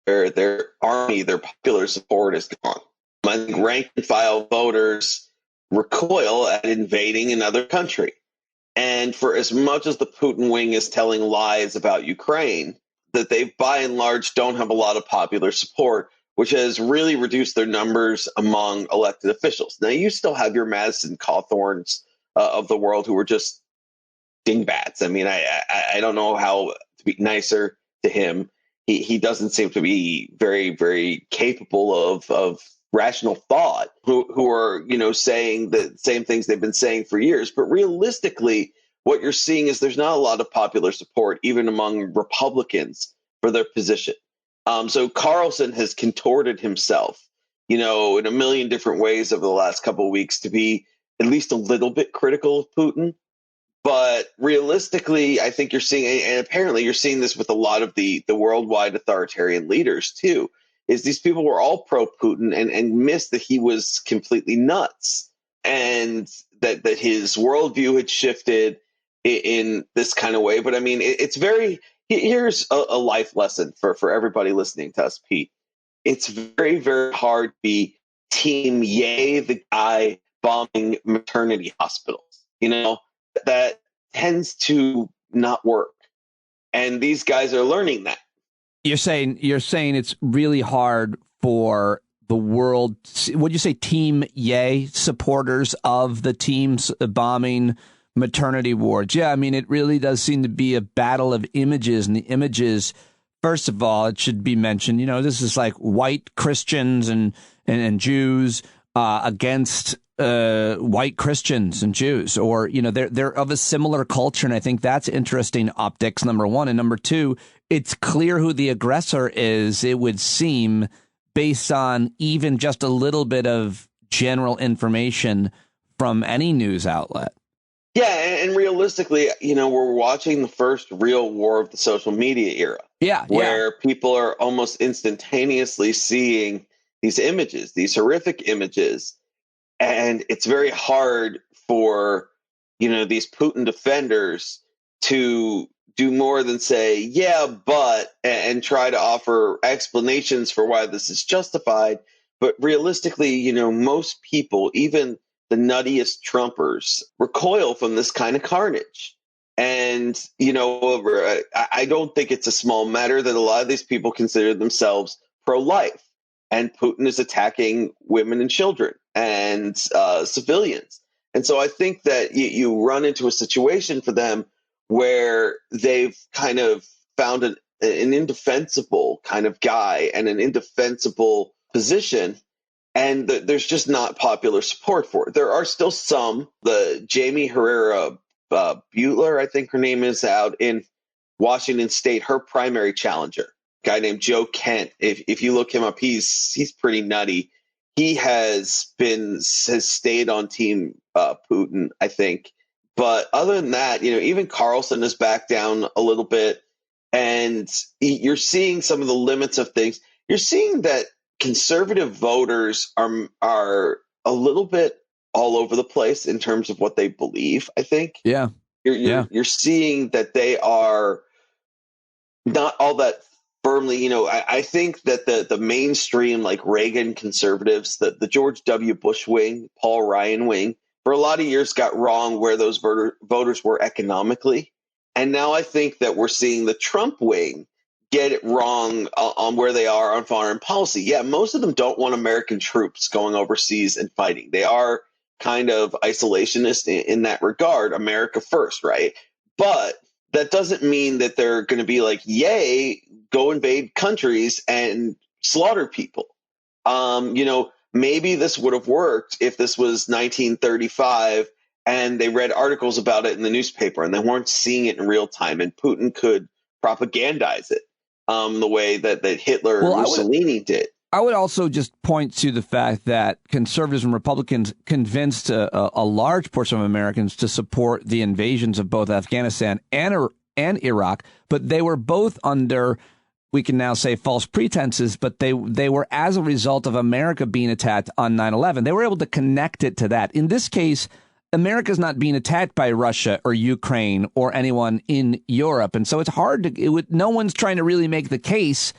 Their army, their popular support is gone. I think rank and file voters recoil at invading another country. And for as much as the Putin wing is telling lies about Ukraine, that they by and large don't have a lot of popular support, which has really reduced their numbers among elected officials. Now, you still have your Madison Cawthorns of the world who are just dingbats. I mean, I don't know how to be nicer to him. He doesn't seem to be very, very capable of rational thought, who are, saying the same things they've been saying for years. But realistically, what you're seeing is there's not a lot of popular support, even among Republicans, for their position. So Carlson has contorted himself, in a million different ways over the last couple of weeks to be at least a little bit critical of Putin. But realistically, I think you're seeing, and apparently you're seeing this with a lot of the worldwide authoritarian leaders too, is these people were all pro-Putin and missed that he was completely nuts, and that his worldview had shifted in this kind of way. But I mean, it's here's a life lesson for everybody listening to us, Pete. It's very, very hard to be team yay, the guy bombing maternity hospitals. That tends to not work. And these guys are learning that. You're saying it's really hard for the world. Would you say team yay supporters of the teams bombing maternity wards? Yeah, I mean, it really does seem to be a battle of images. And the images, first of all, it should be mentioned, this is like white Christians and Jews against white Christians and Jews, or, they're of a similar culture. And I think that's interesting optics, number one. And number two, it's clear who the aggressor is, it would seem, based on even just a little bit of general information from any news outlet. Yeah. And realistically, we're watching the first real war of the social media era. Yeah. Where people are almost instantaneously seeing these images, these horrific images. And it's very hard for, these Putin defenders to do more than say, yeah, but, and try to offer explanations for why this is justified. But realistically, most people, even the nuttiest Trumpers, recoil from this kind of carnage. And, I don't think it's a small matter that a lot of these people consider themselves pro-life. And Putin is attacking women and children and civilians. And so I think that you run into a situation for them where they've kind of found an indefensible kind of guy and an indefensible position. And there's just not popular support for it. There are still some. The Jamie Herrera Butler, I think her name is, out in Washington State, her primary challenger, guy named Joe Kent. If you look him up, he's pretty nutty. He has stayed on team Putin, I think. But other than that, even Carlson has backed down a little bit, and you're seeing some of the limits of things. You're seeing that conservative voters are a little bit all over the place in terms of what they believe, I think. Yeah. You're seeing that they are not all that firmly, I think that the mainstream, like Reagan conservatives, the George W. Bush wing, Paul Ryan wing, for a lot of years got wrong where those voters were economically. And now I think that we're seeing the Trump wing get it wrong on where they are on foreign policy. Yeah, most of them don't want American troops going overseas and fighting. They are kind of isolationist in that regard, America first, right? But that doesn't mean that they're going to be like, yay, go invade countries and slaughter people. Maybe this would have worked if this was 1935 and they read articles about it in the newspaper and they weren't seeing it in real time, and Putin could propagandize it the way that Hitler and Mussolini did. I would also just point to the fact that conservatives and Republicans convinced a large portion of Americans to support the invasions of both Afghanistan and Iraq, but they were both under, we can now say, false pretenses, but they were as a result of America being attacked on 9/11. They were able to connect it to that. In this case, America's not being attacked by Russia or Ukraine or anyone in Europe. And so it's hard no one's trying to really make the case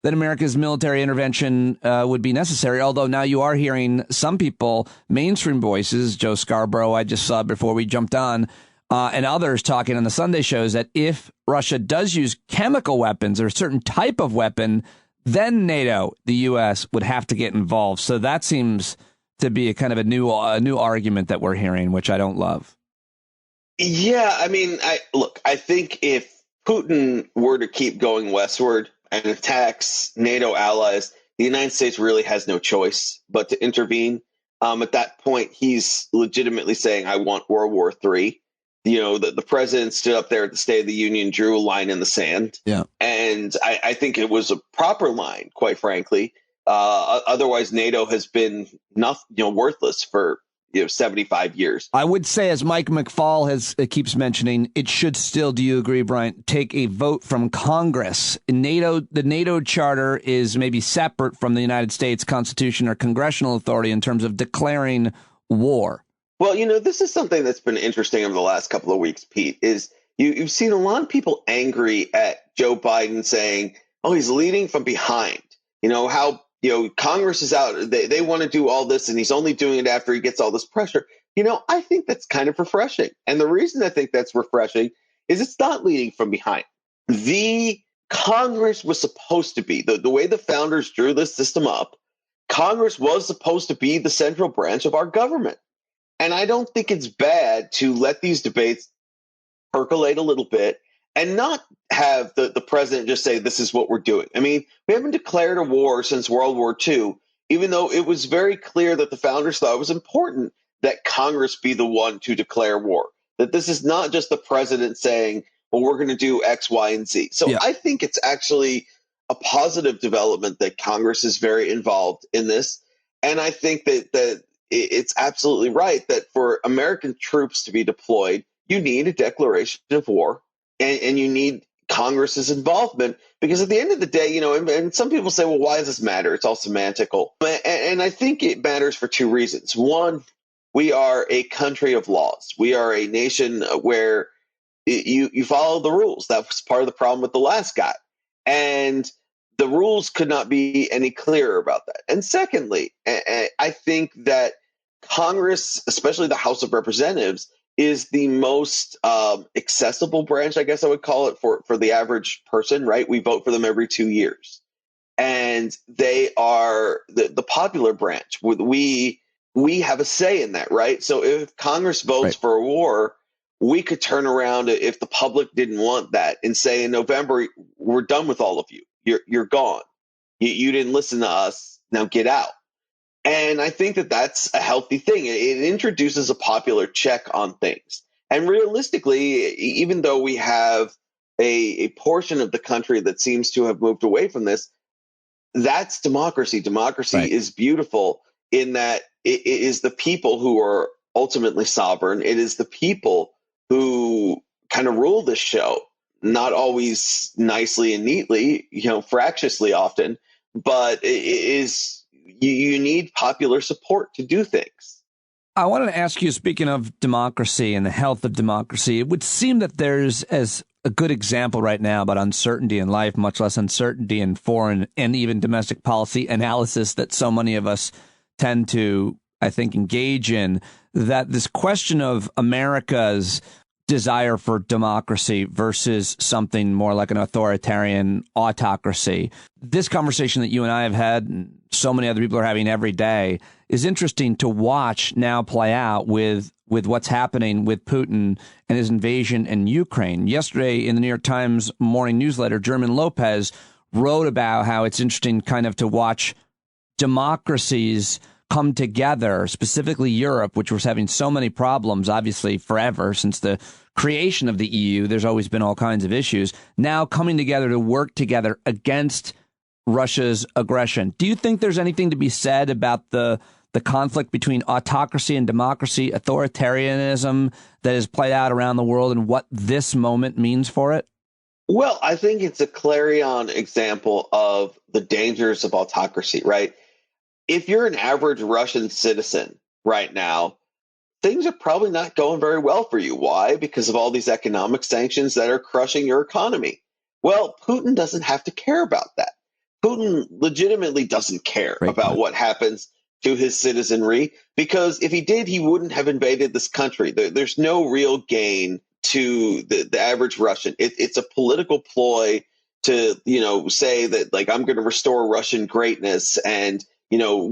that America's military intervention would be necessary. Although now you are hearing some people, mainstream voices, Joe Scarborough, I just saw before we jumped on, and others talking on the Sunday shows that if Russia does use chemical weapons or a certain type of weapon, then NATO, the U.S., would have to get involved. So that seems to be a kind of a new argument that we're hearing, which I don't love. Yeah, I mean, I think if Putin were to keep going westward and attacks NATO allies, the United States really has no choice but to intervene. At that point, he's legitimately saying, I want World War III. The president stood up there at the State of the Union, drew a line in the sand. Yeah. And I think it was a proper line, quite frankly. Otherwise, NATO has been worthless for 75 years. I would say, as Mike McFaul keeps mentioning, it should still, do you agree, Brian, take a vote from Congress. The NATO charter is maybe separate from the United States Constitution or congressional authority in terms of declaring war. Well, this is something that's been interesting over the last couple of weeks, Pete, is you've seen a lot of people angry at Joe Biden saying, oh, he's leading from behind. How Congress is out. They want to do all this, and he's only doing it after he gets all this pressure. I think that's kind of refreshing. And the reason I think that's refreshing is it's not leading from behind. The Congress was supposed to be, the way the founders drew this system up, Congress was supposed to be the central branch of our government. And I don't think it's bad to let these debates percolate a little bit and not have the president just say, this is what we're doing. I mean, we haven't declared a war since World War II, even though it was very clear that the founders thought it was important that Congress be the one to declare war, that this is not just the president saying, well, we're going to do X, Y, and Z. So yeah. I think it's actually a positive development that Congress is very involved in this. And I think that it's absolutely right that for American troops to be deployed, you need a declaration of war. And you need Congress's involvement, because at the end of the day, and some people say, well, why does this matter? It's all semantical. And I think it matters for two reasons. One, we are a country of laws. We are a nation where you follow the rules. That was part of the problem with the last guy. And the rules could not be any clearer about that. And secondly, I think that Congress, especially the House of Representatives, is the most accessible branch, I guess I would call it, for the average person, right? We vote for them every 2 years. And they are the popular branch. We have a say in that, right? So if Congress votes for a war, we could turn around if the public didn't want that and say in November, we're done with all of you. You're gone. You didn't listen to us. Now get out. And I think that that's a healthy thing. It introduces a popular check on things. And realistically, even though we have a portion of the country that seems to have moved away from this, that's democracy. Democracy is beautiful in that it is the people who are ultimately sovereign. It is the people who kind of rule this show, not always nicely and neatly, fractiously often, but it is. You need popular support to do things. I wanted to ask you, speaking of democracy and the health of democracy, it would seem that there's as a good example right now about uncertainty in life, much less uncertainty in foreign and even domestic policy analysis that so many of us tend to, I think, engage in, that this question of America's desire for democracy versus something more like an authoritarian autocracy. This conversation that you and I have had, and so many other people are having every day, is interesting to watch now play out with with what's happening with Putin and his invasion in Ukraine. Yesterday in the New York Times morning newsletter, German Lopez wrote about how it's interesting kind of to watch democracies come together, specifically Europe, which was having so many problems, obviously, forever since the creation of the EU. There's always been all kinds of issues. Now coming together to work together against Russia's aggression. Do you think there's anything to be said about the conflict between autocracy and democracy, authoritarianism that has played out around the world, and what this moment means for it? Well, I think it's a clarion example of the dangers of autocracy, right? If you're an average Russian citizen right now, things are probably not going very well for you. Why? Because of all these economic sanctions that are crushing your economy. Well, Putin doesn't have to care about that. Putin legitimately doesn't care about what happens to his citizenry, because if he did, he wouldn't have invaded this country. There's no real gain to the average Russian. It's a political ploy to, say that, like, I'm going to restore Russian greatness and,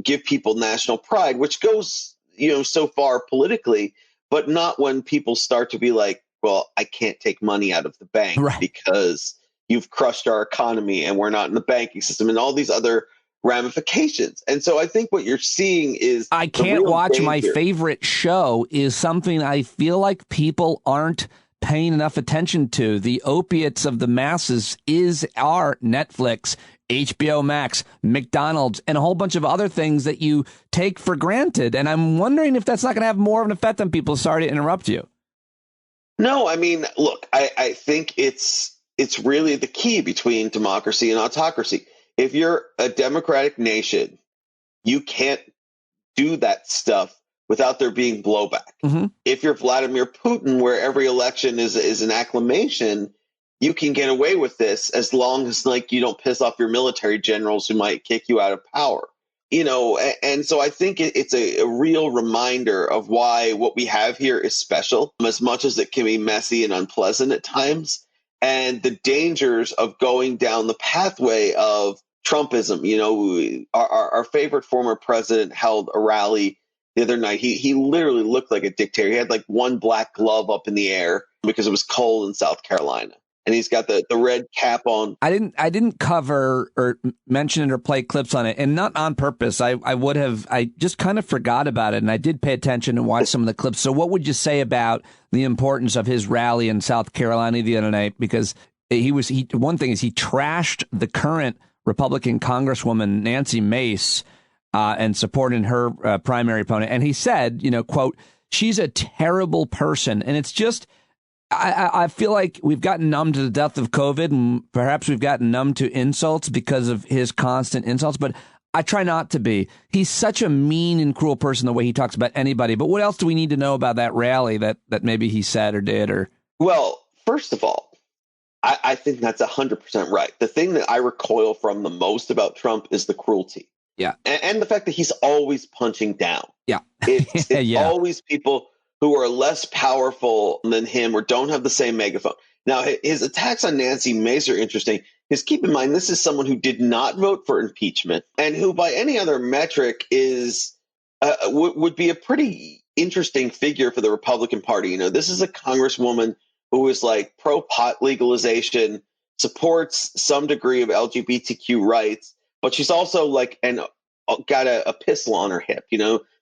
give people national pride, which goes, so far politically, but not when people start to be like, well, I can't take money out of the bank because you've crushed our economy and we're not in the banking system and all these other ramifications. And so I think what you're seeing is I can't watch my favorite show is something I feel like people aren't paying enough attention to. The opiates of the masses is our Netflix, HBO Max, McDonald's, and a whole bunch of other things that you take for granted. And I'm wondering if that's not going to have more of an effect on people. Sorry to interrupt you. No, I mean, look, I think it's really the key between democracy and autocracy. If you're a democratic nation, you can't do that stuff without there being blowback. Mm-hmm. If you're Vladimir Putin, where every election is an acclamation, you can get away with this as long as, like, you don't piss off your military generals who might kick you out of power. And so I think it's a real reminder of why what we have here is special, as much as it can be messy and unpleasant at times, and the dangers of going down the pathway of Trumpism. Our favorite former president held a rally the other night. He literally looked like a dictator. He had like one black glove up in the air because it was cold in South Carolina. And he's got the red cap on. I didn't cover or mention it or play clips on it, and not on purpose. I would have. I just kind of forgot about it, and I did pay attention and watch some of the clips. So what would you say about the importance of his rally in South Carolina the other night? Because one thing is he trashed the current Republican Congresswoman Nancy Mace and supporting her primary opponent. And he said, quote, she's a terrible person. And it's just, I feel like we've gotten numb to the death of COVID, and perhaps we've gotten numb to insults because of his constant insults. But I try not to be. He's such a mean and cruel person the way he talks about anybody. But what else do we need to know about that rally that maybe he said or did? Or Well, first of all, I think that's 100% right. The thing that I recoil from the most about Trump is the cruelty. Yeah. And the fact that he's always punching down. Yeah. It's always people who are less powerful than him or don't have the same megaphone. Now, his attacks on Nancy Mace are interesting, because keep in mind, this is someone who did not vote for impeachment and who by any other metric is would be a pretty interesting figure for the Republican Party. This is a congresswoman who is like pro-pot legalization, supports some degree of LGBTQ rights, but she's also like got a pistol on her hip.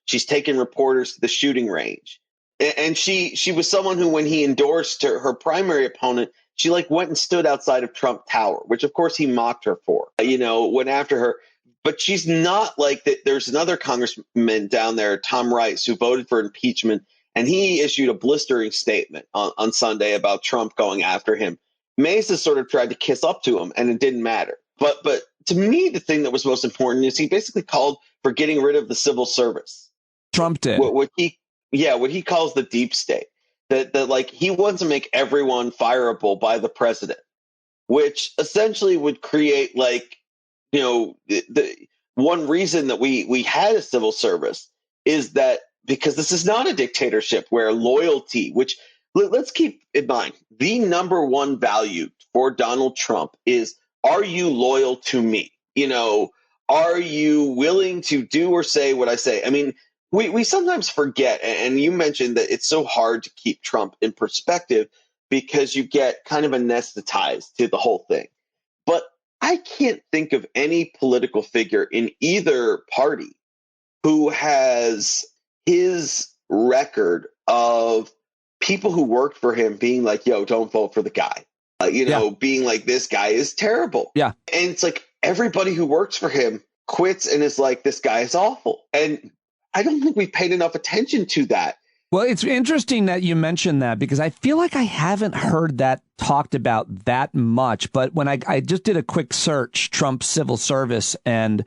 She's taken reporters to the shooting range. And she was someone who, when he endorsed her primary opponent, she like went and stood outside of Trump Tower, which of course he mocked her for, went after her. But she's not like that. There's another congressman down there, Tom Rice, who voted for impeachment. And he issued a blistering statement on Sunday about Trump going after him. Mace has sort of tried to kiss up to him, and it didn't matter. But to me, the thing that was most important is he basically called for getting rid of the civil service. Trump did. What he calls the deep state. That like he wants to make everyone fireable by the president, which essentially would create like, the one reason that we had a civil service is that because this is not a dictatorship where loyalty, which let's keep in mind, the number one value for Donald Trump is, are you loyal to me? Are you willing to do or say what I say? I mean, we sometimes forget, and you mentioned that it's so hard to keep Trump in perspective because you get kind of anesthetized to the whole thing. But I can't think of any political figure in either party who has his record of people who worked for him being like, yo, don't vote for the guy. Being like, this guy is terrible. Yeah. And it's like everybody who works for him quits and is like, this guy is awful. And I don't think we've paid enough attention to that. Well, it's interesting that you mentioned that because I feel like I haven't heard that talked about that much. But when I just did a quick search, Trump civil service, and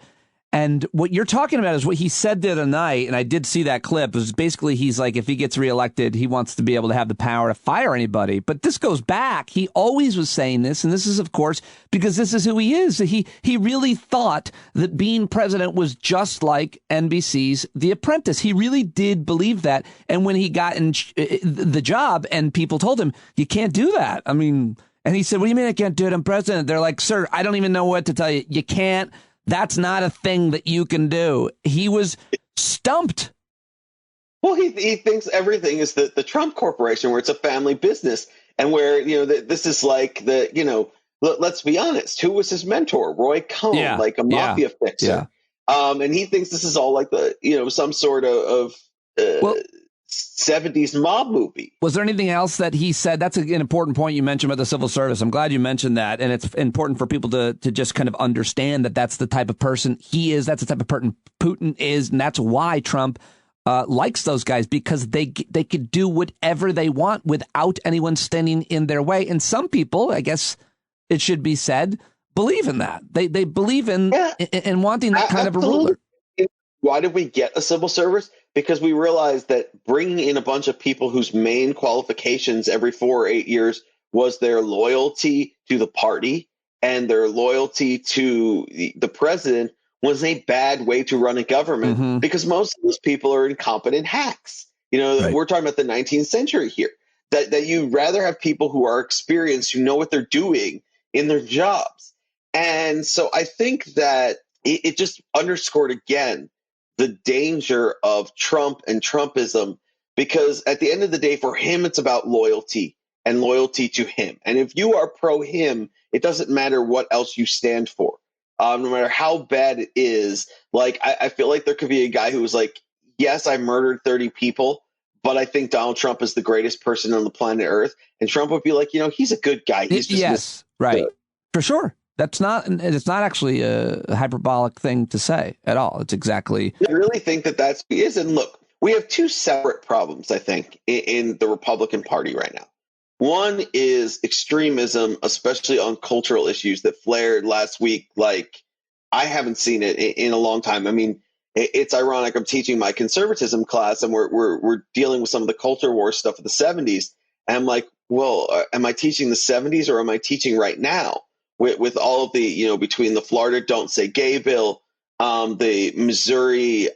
what you're talking about is what he said the other night, and I did see that clip. It was basically he's like, if he gets reelected, he wants to be able to have the power to fire anybody. But this goes back. He always was saying this, and this is, of course, because this is who he is. He really thought that being president was just like NBC's The Apprentice. He really did believe that. And when he got in the job and people told him, you can't do that. I mean, and he said, what do you mean I can't do it? I'm president. They're like, sir, I don't even know what to tell you. You can't. That's not a thing that you can do. He was stumped. Well, he thinks everything is the Trump Corporation, where it's a family business, and where this is like let's be honest. Who was his mentor? Roy Cohn, like a mafia fixer. Yeah. And he thinks this is all like some sort of 70s mob movie. Was there anything else that he said? That's an important point you mentioned about the civil service. I'm glad you mentioned that. And it's important for people to just kind of understand that that's the type of person he is. That's the type of person Putin is. And that's why Trump likes those guys, because they could do whatever they want without anyone standing in their way. And some people, I guess it should be said, believe in that. They believe in wanting that kind of a ruler. Why did we get a civil service? Because we realized that bringing in a bunch of people whose main qualifications every 4 or 8 years was their loyalty to the party and their loyalty to the president was a bad way to run a government, because most of those people are incompetent hacks. Right. We're talking about the 19th century here, that you'd rather have people who are experienced, who know what they're doing in their jobs. And so I think that it just underscored again the danger of Trump and Trumpism, because at the end of the day, for him, it's about loyalty and loyalty to him. And if you are pro him, it doesn't matter what else you stand for, no matter how bad it is. Like, I feel like there could be a guy who was like, yes, I murdered 30 people, but I think Donald Trump is the greatest person on the planet Earth. And Trump would be like, he's a good guy. He's just right. For sure. It's not actually a hyperbolic thing to say at all. It's exactly. I really think that's who he is. And look, we have two separate problems, I think, in the Republican Party right now. One is extremism, especially on cultural issues, that flared last week. Like, I haven't seen it in a long time. I mean, it's ironic. I'm teaching my conservatism class, and we're dealing with some of the culture war stuff of the 70s. And I'm like, well, am I teaching the 70s or am I teaching right now? With all of the, between the Florida Don't Say Gay bill, the Missouri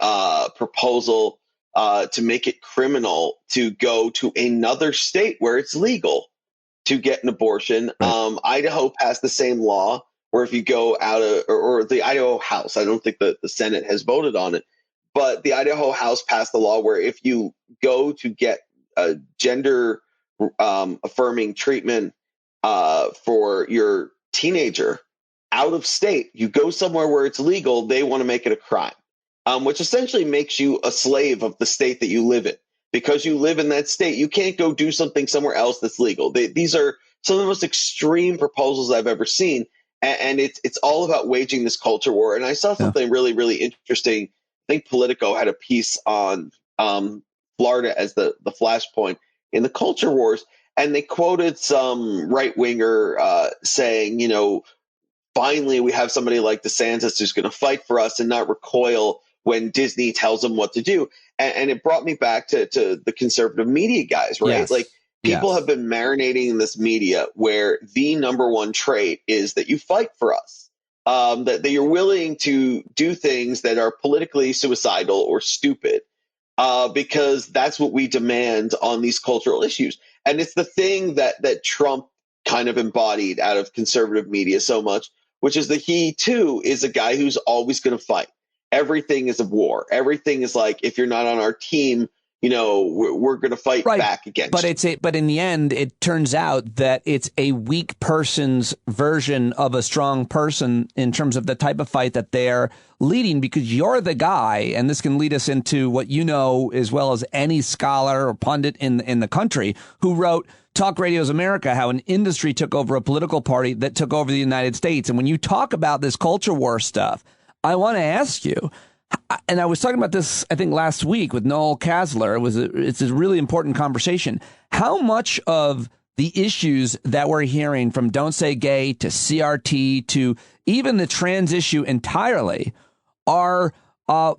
proposal to make it criminal to go to another state where it's legal to get an abortion. Idaho passed the same law where if you go out of, or the Idaho House, I don't think the Senate has voted on it, but the Idaho House passed the law where if you go to get a gender affirming treatment for your teenager out of state, you go somewhere where it's legal, they want to make it a crime, which essentially makes you a slave of the state that you live in. Because you live in that state, you can't go do something somewhere else that's legal. These are some of the most extreme proposals I've ever seen, and it's all about waging this culture war. And I saw something really, really interesting. I think Politico had a piece on Florida as the flashpoint in the culture wars. And they quoted some right winger saying, finally, we have somebody like DeSantis who's going to fight for us and not recoil when Disney tells him what to do. And it brought me back to the conservative media guys, right? Yes. Like, people have been marinating in this media where the number one trait is that you fight for us, that you're willing to do things that are politically suicidal or stupid, because that's what we demand on these cultural issues. And it's the thing that Trump kind of embodied out of conservative media so much, which is that he, too, is a guy who's always going to fight. everything is a war. Everything is like, if you're not on our team, we're going to fight back against you. But in the end, it turns out that it's a weak person's version of a strong person in terms of the type of fight that they're leading, because you're the guy, and this can lead us into what you know as well as any scholar or pundit in the country, who wrote Talk Radio's America, how an industry took over a political party that took over the United States. And when you talk about this culture war stuff, I want to ask you, and I was talking about this, I think, last week with Noel Kasler. It's a really important conversation. How much of the issues that we're hearing, from Don't Say Gay to CRT to even the trans issue entirely, are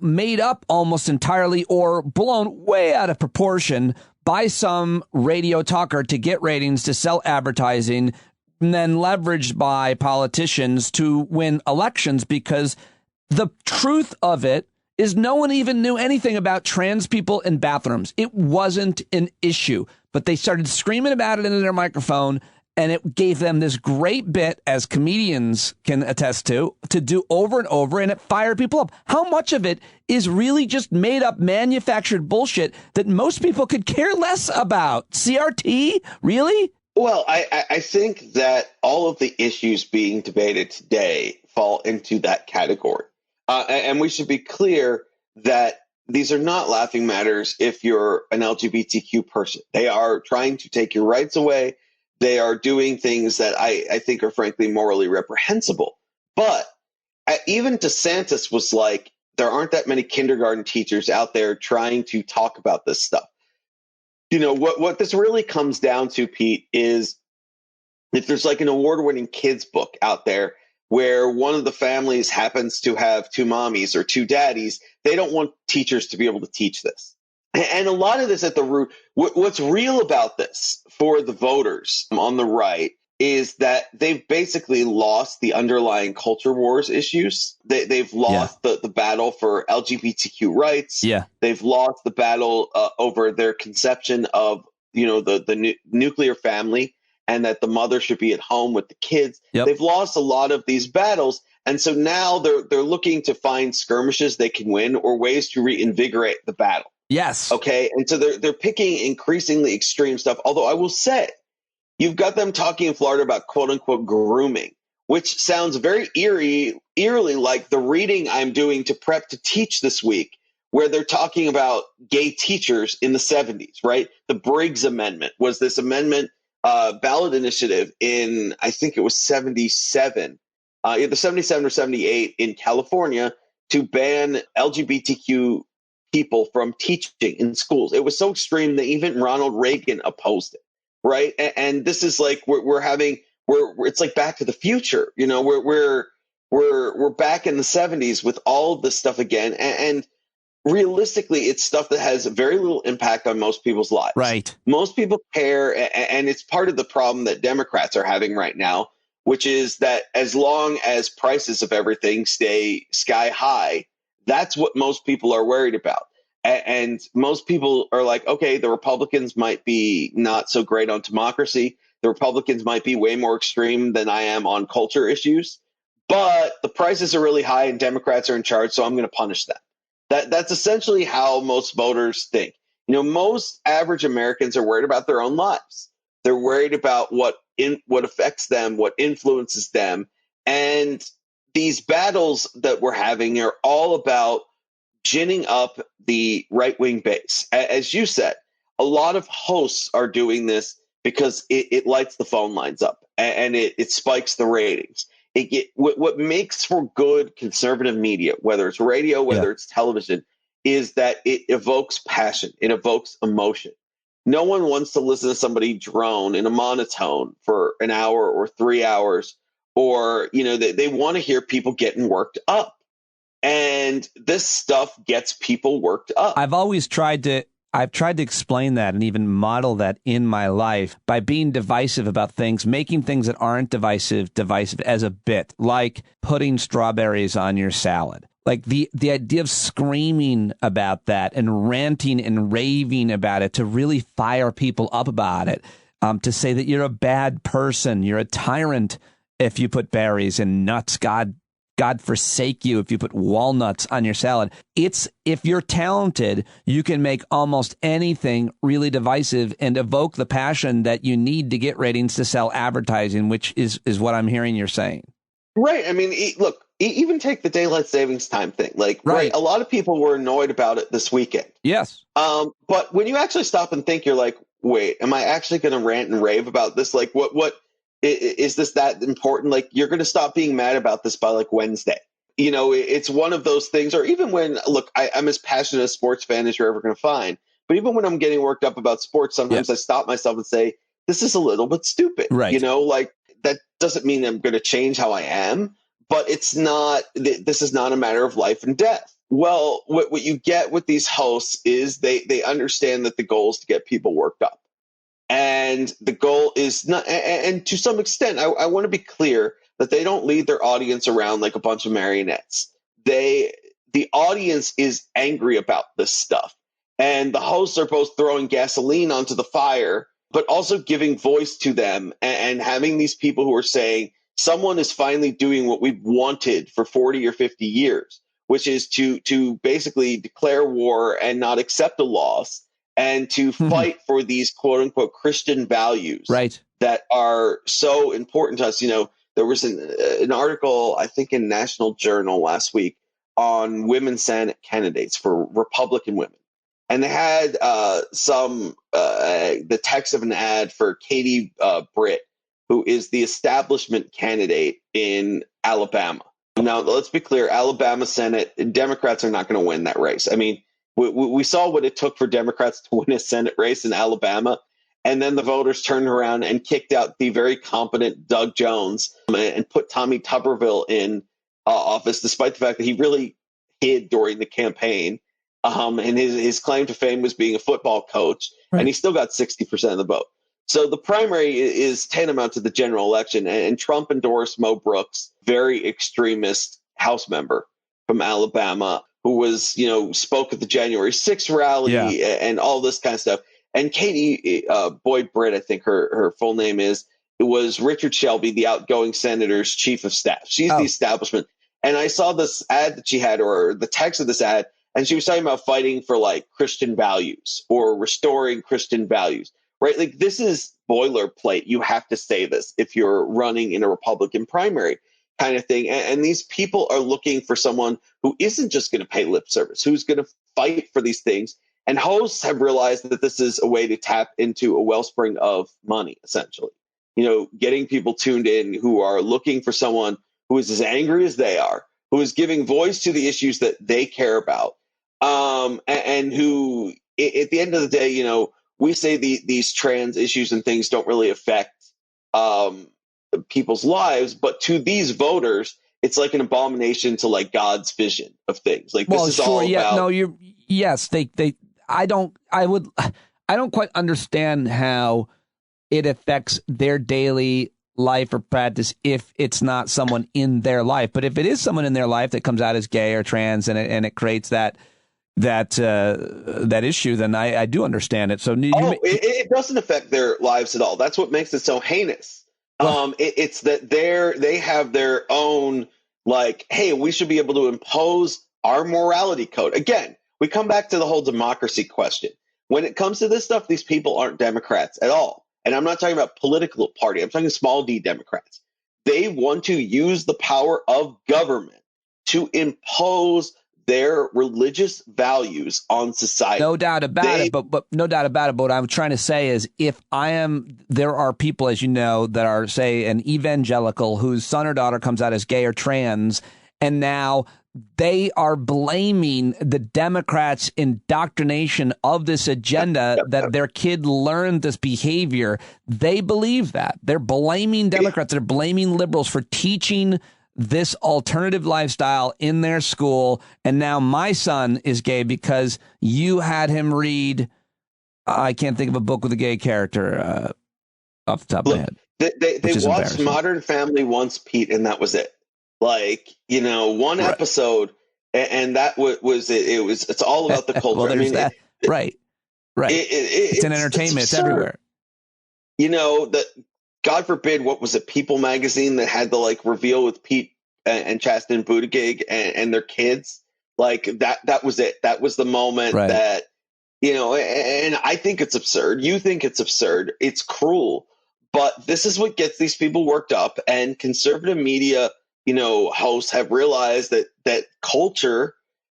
made up almost entirely or blown way out of proportion by some radio talker to get ratings, to sell advertising, and then leveraged by politicians to win elections? Because the truth of it is no one even knew anything about trans people in bathrooms. It wasn't an issue, but they started screaming about it into their microphone, and it gave them this great bit, as comedians can attest to do over and over, and it fired people up. How much of it is really just made up, manufactured bullshit that most people could care less about? CRT? Really? Well, I think that all of the issues being debated today fall into that category. And we should be clear that these are not laughing matters if you're an LGBTQ person. They are trying to take your rights away. They are doing things that I think are frankly morally reprehensible. But even DeSantis was like, there aren't that many kindergarten teachers out there trying to talk about this stuff. What this really comes down to, Pete, is if there's like an award-winning kids book out there where one of the families happens to have two mommies or two daddies, they don't want teachers to be able to teach this. And a lot of this at the root, what's real about this for the voters on the right is that they've basically lost the underlying culture wars issues. They've lost the battle for LGBTQ rights. Yeah. They've lost the battle over their conception of, the nuclear family, and that the mother should be at home with the kids. Yep. They've lost a lot of these battles. And so now they're looking to find skirmishes they can win or ways to reinvigorate the battle. Yes. Okay. And so they're picking increasingly extreme stuff. Although I will say, you've got them talking in Florida about quote unquote grooming, which sounds very eerily like the reading I'm doing to prep to teach this week, where they're talking about gay teachers in the 70s, right? The Briggs Amendment was this amendment, ballot initiative in, I think it was 77, either 77 or 78 in California, to ban LGBTQ people from teaching in schools. It was so extreme that even Ronald Reagan opposed it, right? And this is like it's like Back to the Future. We're back in the 70s with all of this stuff again, and realistically, it's stuff that has very little impact on most people's lives. Right. Most people care, and it's part of the problem that Democrats are having right now, which is that as long as prices of everything stay sky high, that's what most people are worried about. And most people are like, okay, the Republicans might be not so great on democracy. The Republicans might be way more extreme than I am on culture issues, but the prices are really high and Democrats are in charge, so I'm going to punish them. That's essentially how most voters think. Most average Americans are worried about their own lives. They're worried about what affects them, what influences them. And these battles that we're having are all about ginning up the right-wing base. As you said, a lot of hosts are doing this because it lights the phone lines up and it spikes the ratings. What makes for good conservative media, whether it's radio, whether it's television, is that it evokes passion. It evokes emotion. No one wants to listen to somebody drone in a monotone for an hour or 3 hours, or, they want to hear people getting worked up. And this stuff gets people worked up. I've tried to explain that and even model that in my life by being divisive about things, making things that aren't divisive as a bit, like putting strawberries on your salad. Like the idea of screaming about that and ranting and raving about it to really fire people up about it, to say that you're a bad person, you're a tyrant if you put berries and nuts. God God forsake you if you put walnuts on your salad. It's, if you're talented, you can make almost anything really divisive and evoke the passion that you need to get ratings to sell advertising, which is what I'm hearing you're saying. Right. I mean, look, even take the daylight savings time thing. Like, right. A lot of people were annoyed about it this weekend. Yes. But when you actually stop and think, you're like, wait, am I actually going to rant and rave about this? Like, what is this that important? Like, you're going to stop being mad about this by like Wednesday. You know, it's one of those things, or even when, look, I'm as passionate a sports fan as you're ever going to find. But even when I'm getting worked up about sports, sometimes I stop myself and say, this is a little bit stupid. Right. You know, like, that doesn't mean I'm going to change how I am, but it's not, this is not a matter of life and death. Well, what you get with these hosts is they understand that the goal is to get people worked up. And the goal is not, and to some extent, I want to be clear that they don't lead their audience around like a bunch of marionettes. The audience is angry about this stuff. And the hosts are both throwing gasoline onto the fire, but also giving voice to them and having these people who are saying, someone is finally doing what we've wanted for 40 or 50 years, which is to basically declare war and not accept a loss, and to fight for these quote unquote Christian values that are so important to us. You know, there was an article, I think in National Journal last week, on women Senate candidates for Republican women. And they had the text of an ad for Katie Britt, who is the establishment candidate in Alabama. Now, let's be clear, Alabama Senate, Democrats are not going to win that race. I mean, we saw what it took for Democrats to win a Senate race in Alabama, and then the voters turned around and kicked out the very competent Doug Jones and put Tommy Tuberville in office, despite the fact that he really hid during the campaign. And his claim to fame was being a football coach, and he still got 60% of the vote. So the primary is tantamount to the general election, and Trump endorsed Mo Brooks, very extremist House member from Alabama, who was, you know, spoke at the January 6th rally and all this kind of stuff. And Katie Boyd Britt, I think her full name is, it was Richard Shelby, the outgoing senator's chief of staff. She's the establishment. And I saw this ad that she had, or the text of this ad, and she was talking about fighting for like Christian values or restoring Christian values, right? Like, this is boilerplate. You have to say this if you're running in a Republican primary kind of thing. And these people are looking for someone who isn't just going to pay lip service, who's going to fight for these things. And hosts have realized that this is a way to tap into a wellspring of money, essentially. You know, getting people tuned in who are looking for someone who is as angry as they are, who is giving voice to the issues that they care about, and who, at the end of the day, you know, we say these trans issues and things don't really affect people's lives, but to these voters, it's like an abomination to like God's vision of things. Like, this is all about. No, I don't quite understand how it affects their daily life or practice if it's not someone in their life. But if it is someone in their life that comes out as gay or trans and it creates that issue, then I do understand it. So it doesn't affect their lives at all. That's what makes it so heinous. It's that they have their own, like, hey, we should be able to impose our morality code. Again, we come back to the whole democracy question. When it comes to this stuff, these people aren't Democrats at all. And I'm not talking about political party. I'm talking small d Democrats. They want to use the power of government to impose their religious values on society. No doubt about it. But no doubt about it. But what I'm trying to say is, there are people, as you know, that are, say, an evangelical whose son or daughter comes out as gay or trans, and now they are blaming the Democrats' indoctrination of this agenda that their kid learned this behavior. They believe that. They're blaming Democrats. They're blaming liberals for teaching this alternative lifestyle in their school. And now my son is gay because you had him read, I can't think of a book with a gay character off the top of my head. They watched Modern Family once, Pete, and that was it. Like, you know, one episode, and that was it. It's all about the culture. Well, there's that. Right. It's an entertainment. It's everywhere. You know, God forbid, what was it, People magazine that had the like reveal with Pete and Chasten Buttigieg and their kids. Like that was it. That was the moment that, and I think it's absurd. You think it's absurd. It's cruel. But this is what gets these people worked up. And conservative media, hosts have realized that culture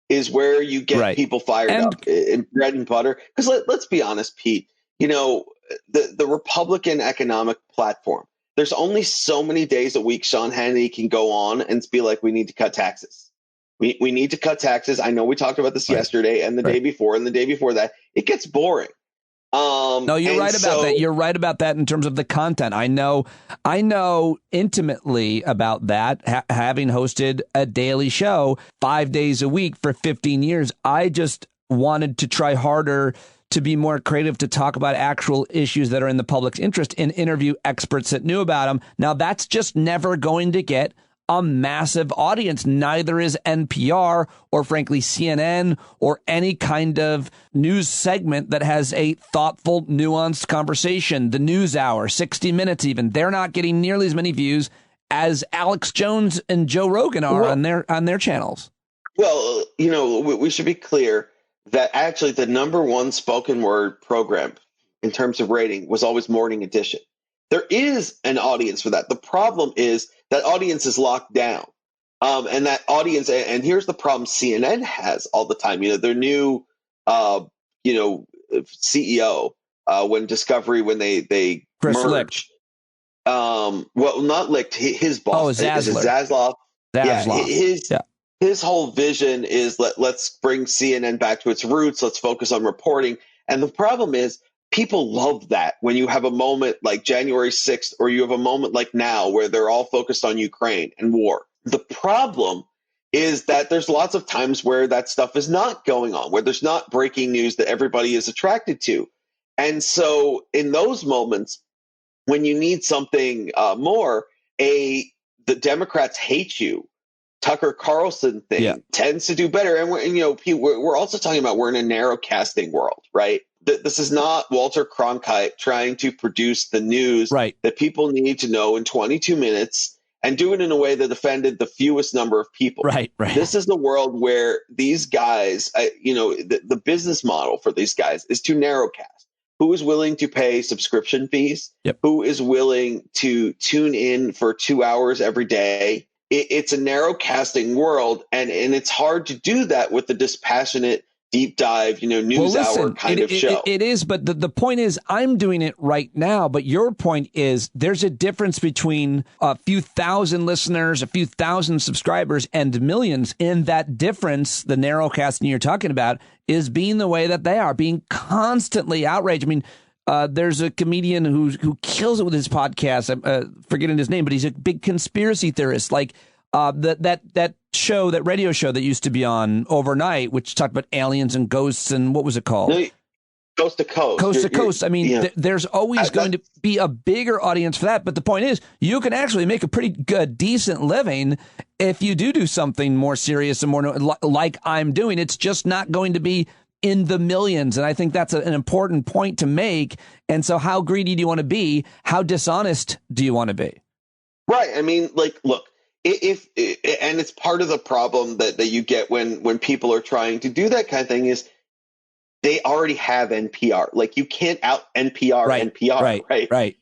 is where you get people fired up in bread and butter. Because let's be honest, Pete, the Republican economic platform, there's only so many days a week Sean Hannity can go on and be like, we need to cut taxes. We need to cut taxes. I know we talked about this yesterday and the day before and the day before that. It gets boring. No, you're right about that. You're right about that in terms of the content. I know intimately about that, having hosted a daily show 5 days a week for 15 years. I just wanted to try harder to be more creative, to talk about actual issues that are in the public's interest and interview experts that knew about them. Now, that's just never going to get a massive audience. Neither is NPR or, frankly, CNN or any kind of news segment that has a thoughtful, nuanced conversation. The News Hour, 60 Minutes even, they're not getting nearly as many views as Alex Jones and Joe Rogan are on their channels. Well, we should be clear that actually the number one spoken word program in terms of rating was always Morning Edition. There is an audience for that. The problem is that audience is locked down. And that audience, and here's the problem CNN has all the time. Their new, CEO, when Discovery, when they Chris merged. Well, not Licht, his boss. Oh, Zaslow. Zaslav. His whole vision is let's bring CNN back to its roots. Let's focus on reporting. And the problem is, people love that when you have a moment like January 6th, or you have a moment like now where they're all focused on Ukraine and war. The problem is that there's lots of times where that stuff is not going on, where there's not breaking news that everybody is attracted to. And so in those moments, when you need something more, the Democrats hate you. Tucker Carlson thing tends to do better. And we're also talking about we're in a narrow casting world, right? This is not Walter Cronkite trying to produce the news that people need to know in 22 minutes and do it in a way that offended the fewest number of people. Right. This is the world where these guys, the business model for these guys is to narrowcast. Who is willing to pay subscription fees? Who is willing to tune in for 2 hours every day? It's a narrow-casting world, and it's hard to do that with the dispassionate, deep dive, news hour kind of show. It is, but the point is, I'm doing it right now. But your point is, there's a difference between a few thousand listeners, a few thousand subscribers, and millions. And that difference, the narrowcasting you're talking about, is being the way that they are, being constantly outraged. I mean, there's a comedian who kills it with his podcast. I'm forgetting his name, but he's a big conspiracy theorist. Like that show, that radio show that used to be on overnight, which talked about aliens and ghosts and what was it called? Coast to Coast. Coast to Coast. I mean, there's always going to be a bigger audience for that. But the point is, you can actually make a pretty good, decent living if you do something more serious and more like I'm doing. It's just not going to be in the millions. And I think that's an important point to make. And so how greedy do you want to be? How dishonest do you want to be? Right. I mean, look, and it's part of the problem that you get when people are trying to do that kind of thing is they already have NPR. Like, you can't out NPR NPR. Right.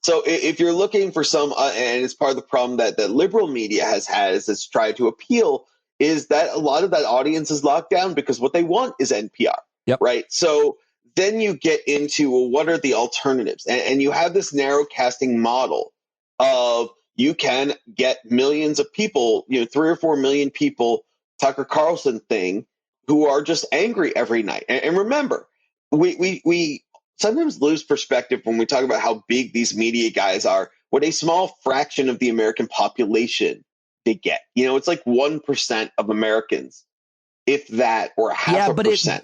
So if you're looking for some, and it's part of the problem that the liberal media has had is it's tried to appeal, is that a lot of that audience is locked down because what they want is NPR. Right. So then you get into, well, what are the alternatives? And you have this narrow casting model of you can get millions of people, 3 or 4 million people, Tucker Carlson thing, who are just angry every night. And remember, we sometimes lose perspective when we talk about how big these media guys are, what a small fraction of the American population they get. It's like 1% of Americans, if that, or half a percent.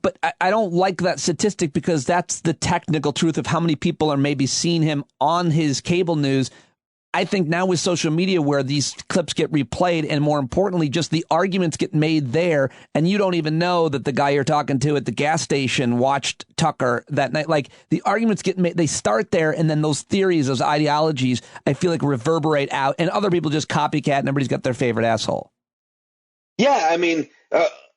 But I don't like that statistic because that's the technical truth of how many people are maybe seeing him on his cable news I think now with social media where these clips get replayed and more importantly, just the arguments get made there and you don't even know that the guy you're talking to at the gas station watched Tucker that night. Like the arguments get made, they start there and then those theories, those ideologies, I feel like reverberate out and other people just copycat and everybody's got their favorite asshole. Yeah, I mean,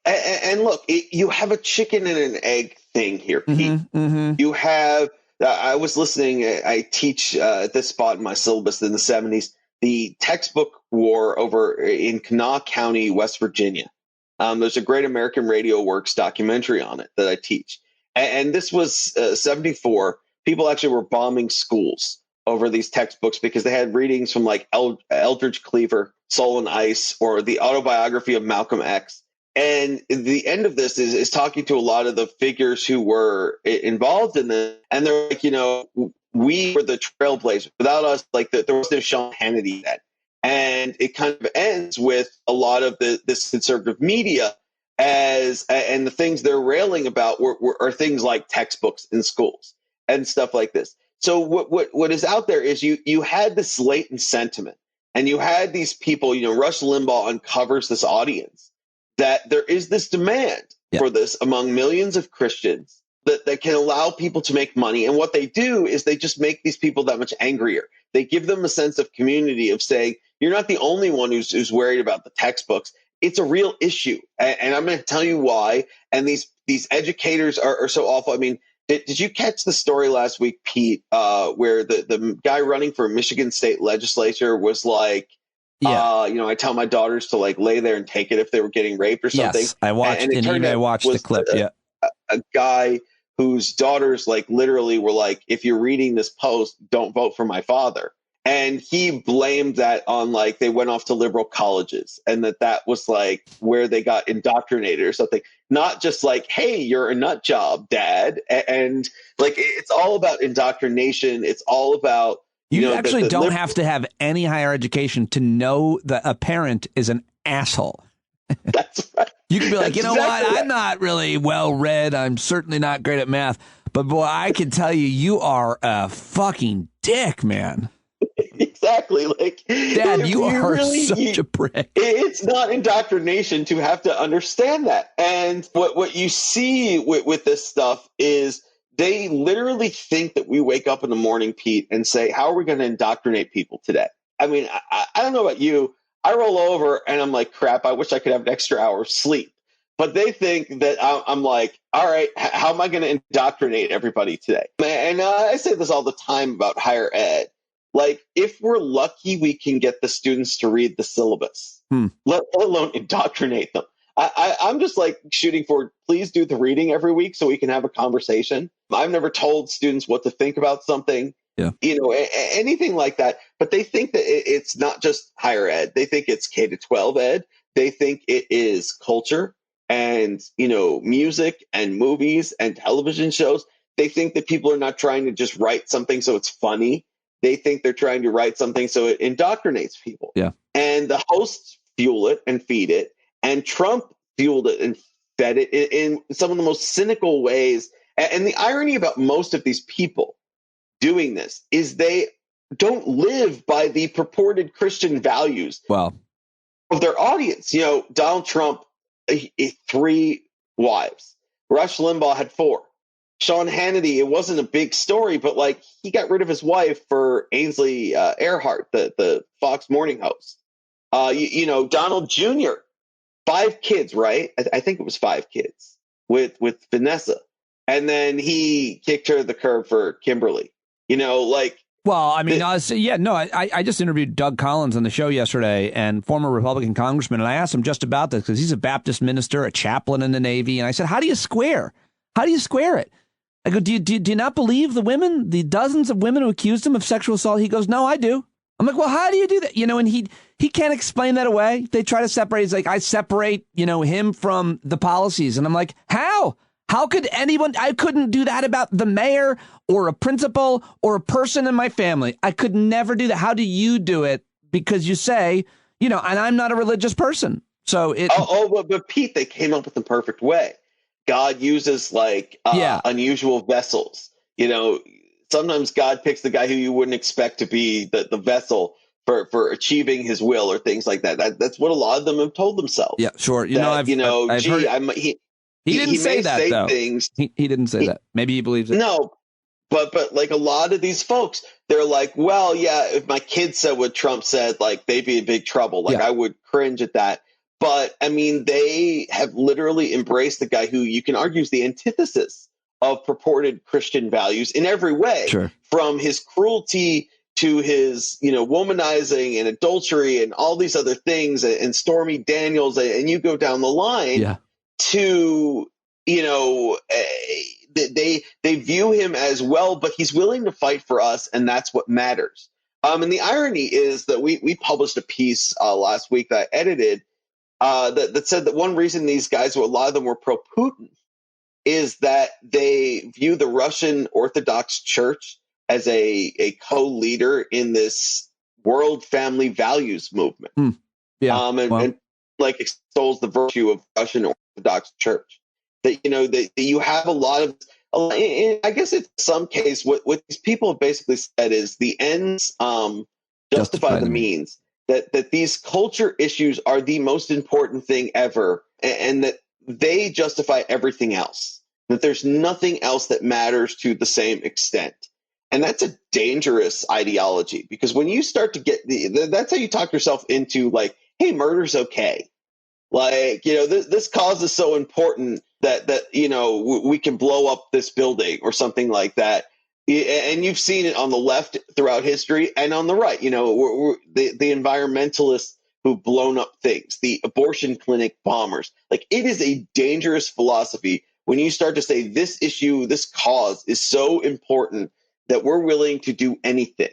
and look, you have a chicken and an egg thing here, Pete. You have... I was listening. I teach at this spot in my syllabus in the 70s, the textbook war over in Kanawha County, West Virginia. There's a Great American Radio Works documentary on it that I teach. And this was 74. People actually were bombing schools over these textbooks because they had readings from like Eldridge Cleaver, Soul and Ice, or the autobiography of Malcolm X. And the end of this is talking to a lot of the figures who were involved in this. And they're like, we were the trailblazers. Without us, like there was no Sean Hannity then. And it kind of ends with a lot of this conservative media and the things they're railing about are things like textbooks in schools and stuff like this. So what is out there is you had this latent sentiment and you had these people, Rush Limbaugh uncovers this audience. That there is this demand for this among millions of Christians that can allow people to make money. And what they do is they just make these people that much angrier. They give them a sense of community of saying, you're not the only one who's worried about the textbooks. It's a real issue. And I'm going to tell you why. And these educators are so awful. I mean, did you catch the story last week, Pete, where the guy running for Michigan State legislature was like, I tell my daughters to like lay there and take it if they were getting raped or something. Yes, I watched, and I watched the clip. A guy whose daughters like literally were like, if you're reading this post, don't vote for my father. And he blamed that on like they went off to liberal colleges and that was like where they got indoctrinated or something. Not just like, hey, you're a nut job, Dad. And like it's all about indoctrination. It's all about You actually don't have to have any higher education to know that a parent is an asshole. That's right. You can be like, That's what? exactly I'm not really well read. I'm certainly not great at math. But boy, I can tell you, you are a fucking dick, man. Exactly. Like, Dad, you are really, such a prick. It's not indoctrination to have to understand that. And what you see with this stuff is they literally think that we wake up in the morning, Pete, and say, how are we going to indoctrinate people today? I mean, I don't know about you. I roll over and I'm like, crap, I wish I could have an extra hour of sleep. But they think that I'm like, all right, how am I going to indoctrinate everybody today? And I say this all the time about higher ed. Like, if we're lucky, we can get the students to read the syllabus, let alone indoctrinate them. I'm just like shooting for, please do the reading every week so we can have a conversation. I've never told students what to think about something, anything like that. But they think that it's not just higher ed. They think it's K-12 ed. They think it is culture and, music and movies and television shows. They think that people are not trying to just write something so it's funny. They think they're trying to write something so it indoctrinates people. Yeah. And the hosts fuel it and feed it. And Trump fueled it and fed it in some of the most cynical ways. And the irony about most of these people doing this is they don't live by the purported Christian values of their audience. Donald Trump, 3 wives. Rush Limbaugh had 4. Sean Hannity, it wasn't a big story, but like he got rid of his wife for Ainsley Earhardt, the Fox morning host. Donald Jr., 5 kids, right? I think it was 5 kids with Vanessa. And then he kicked her to the curb for Kimberly. Well, I mean, I just interviewed Doug Collins on the show yesterday, and former Republican congressman, and I asked him just about this because he's a Baptist minister, a chaplain in the Navy, and I said, how do you square it? I go, do you not believe the women, the dozens of women who accused him of sexual assault? He goes, no, I do. I'm like, well, how do you do that? And he can't explain that away. They try to separate. He's like, I separate, him from the policies. And I'm like, how? How could anyone? I couldn't do that about the mayor or a principal or a person in my family. I could never do that. How do you do it? Because you say, and I'm not a religious person. So but Pete, they came up with the perfect way. God uses unusual vessels, sometimes God picks the guy who you wouldn't expect to be the vessel for achieving his will or things like that. That's what a lot of them have told themselves. Yeah, sure. He didn't say that, though. He didn't say that. Maybe he believes it. No, but like a lot of these folks, they're like, well, yeah, if my kid said what Trump said, like they'd be in big trouble. Like I would cringe at that. But I mean, they have literally embraced the guy who you can argue is the antithesis of purported Christian values in every way, from his cruelty to his, womanizing and adultery and all these other things, and Stormy Daniels, and you go down the line to, they view him as well, but he's willing to fight for us, and that's what matters. And the irony is that we published a piece last week that I edited that said that one reason these guys, a lot of them were pro-Putin, is that they view the Russian Orthodox Church as a co-leader in this world family values movement. And like extols the virtue of Russian Orthodox Church. That, that you have a lot of, I guess in some case, what these people have basically said is the ends justify the means. That these culture issues are the most important thing ever, and that they justify everything else, that there's nothing else that matters to the same extent. And that's a dangerous ideology, because when you start to get that's how you talk yourself into like, hey, murder's okay. Like, this cause is so important that we can blow up this building or something like that. And you've seen it on the left throughout history and on the right, the environmentalists who've blown up things, the abortion clinic bombers. Like, it is a dangerous philosophy when you start to say this issue, this cause is so important that we're willing to do anything,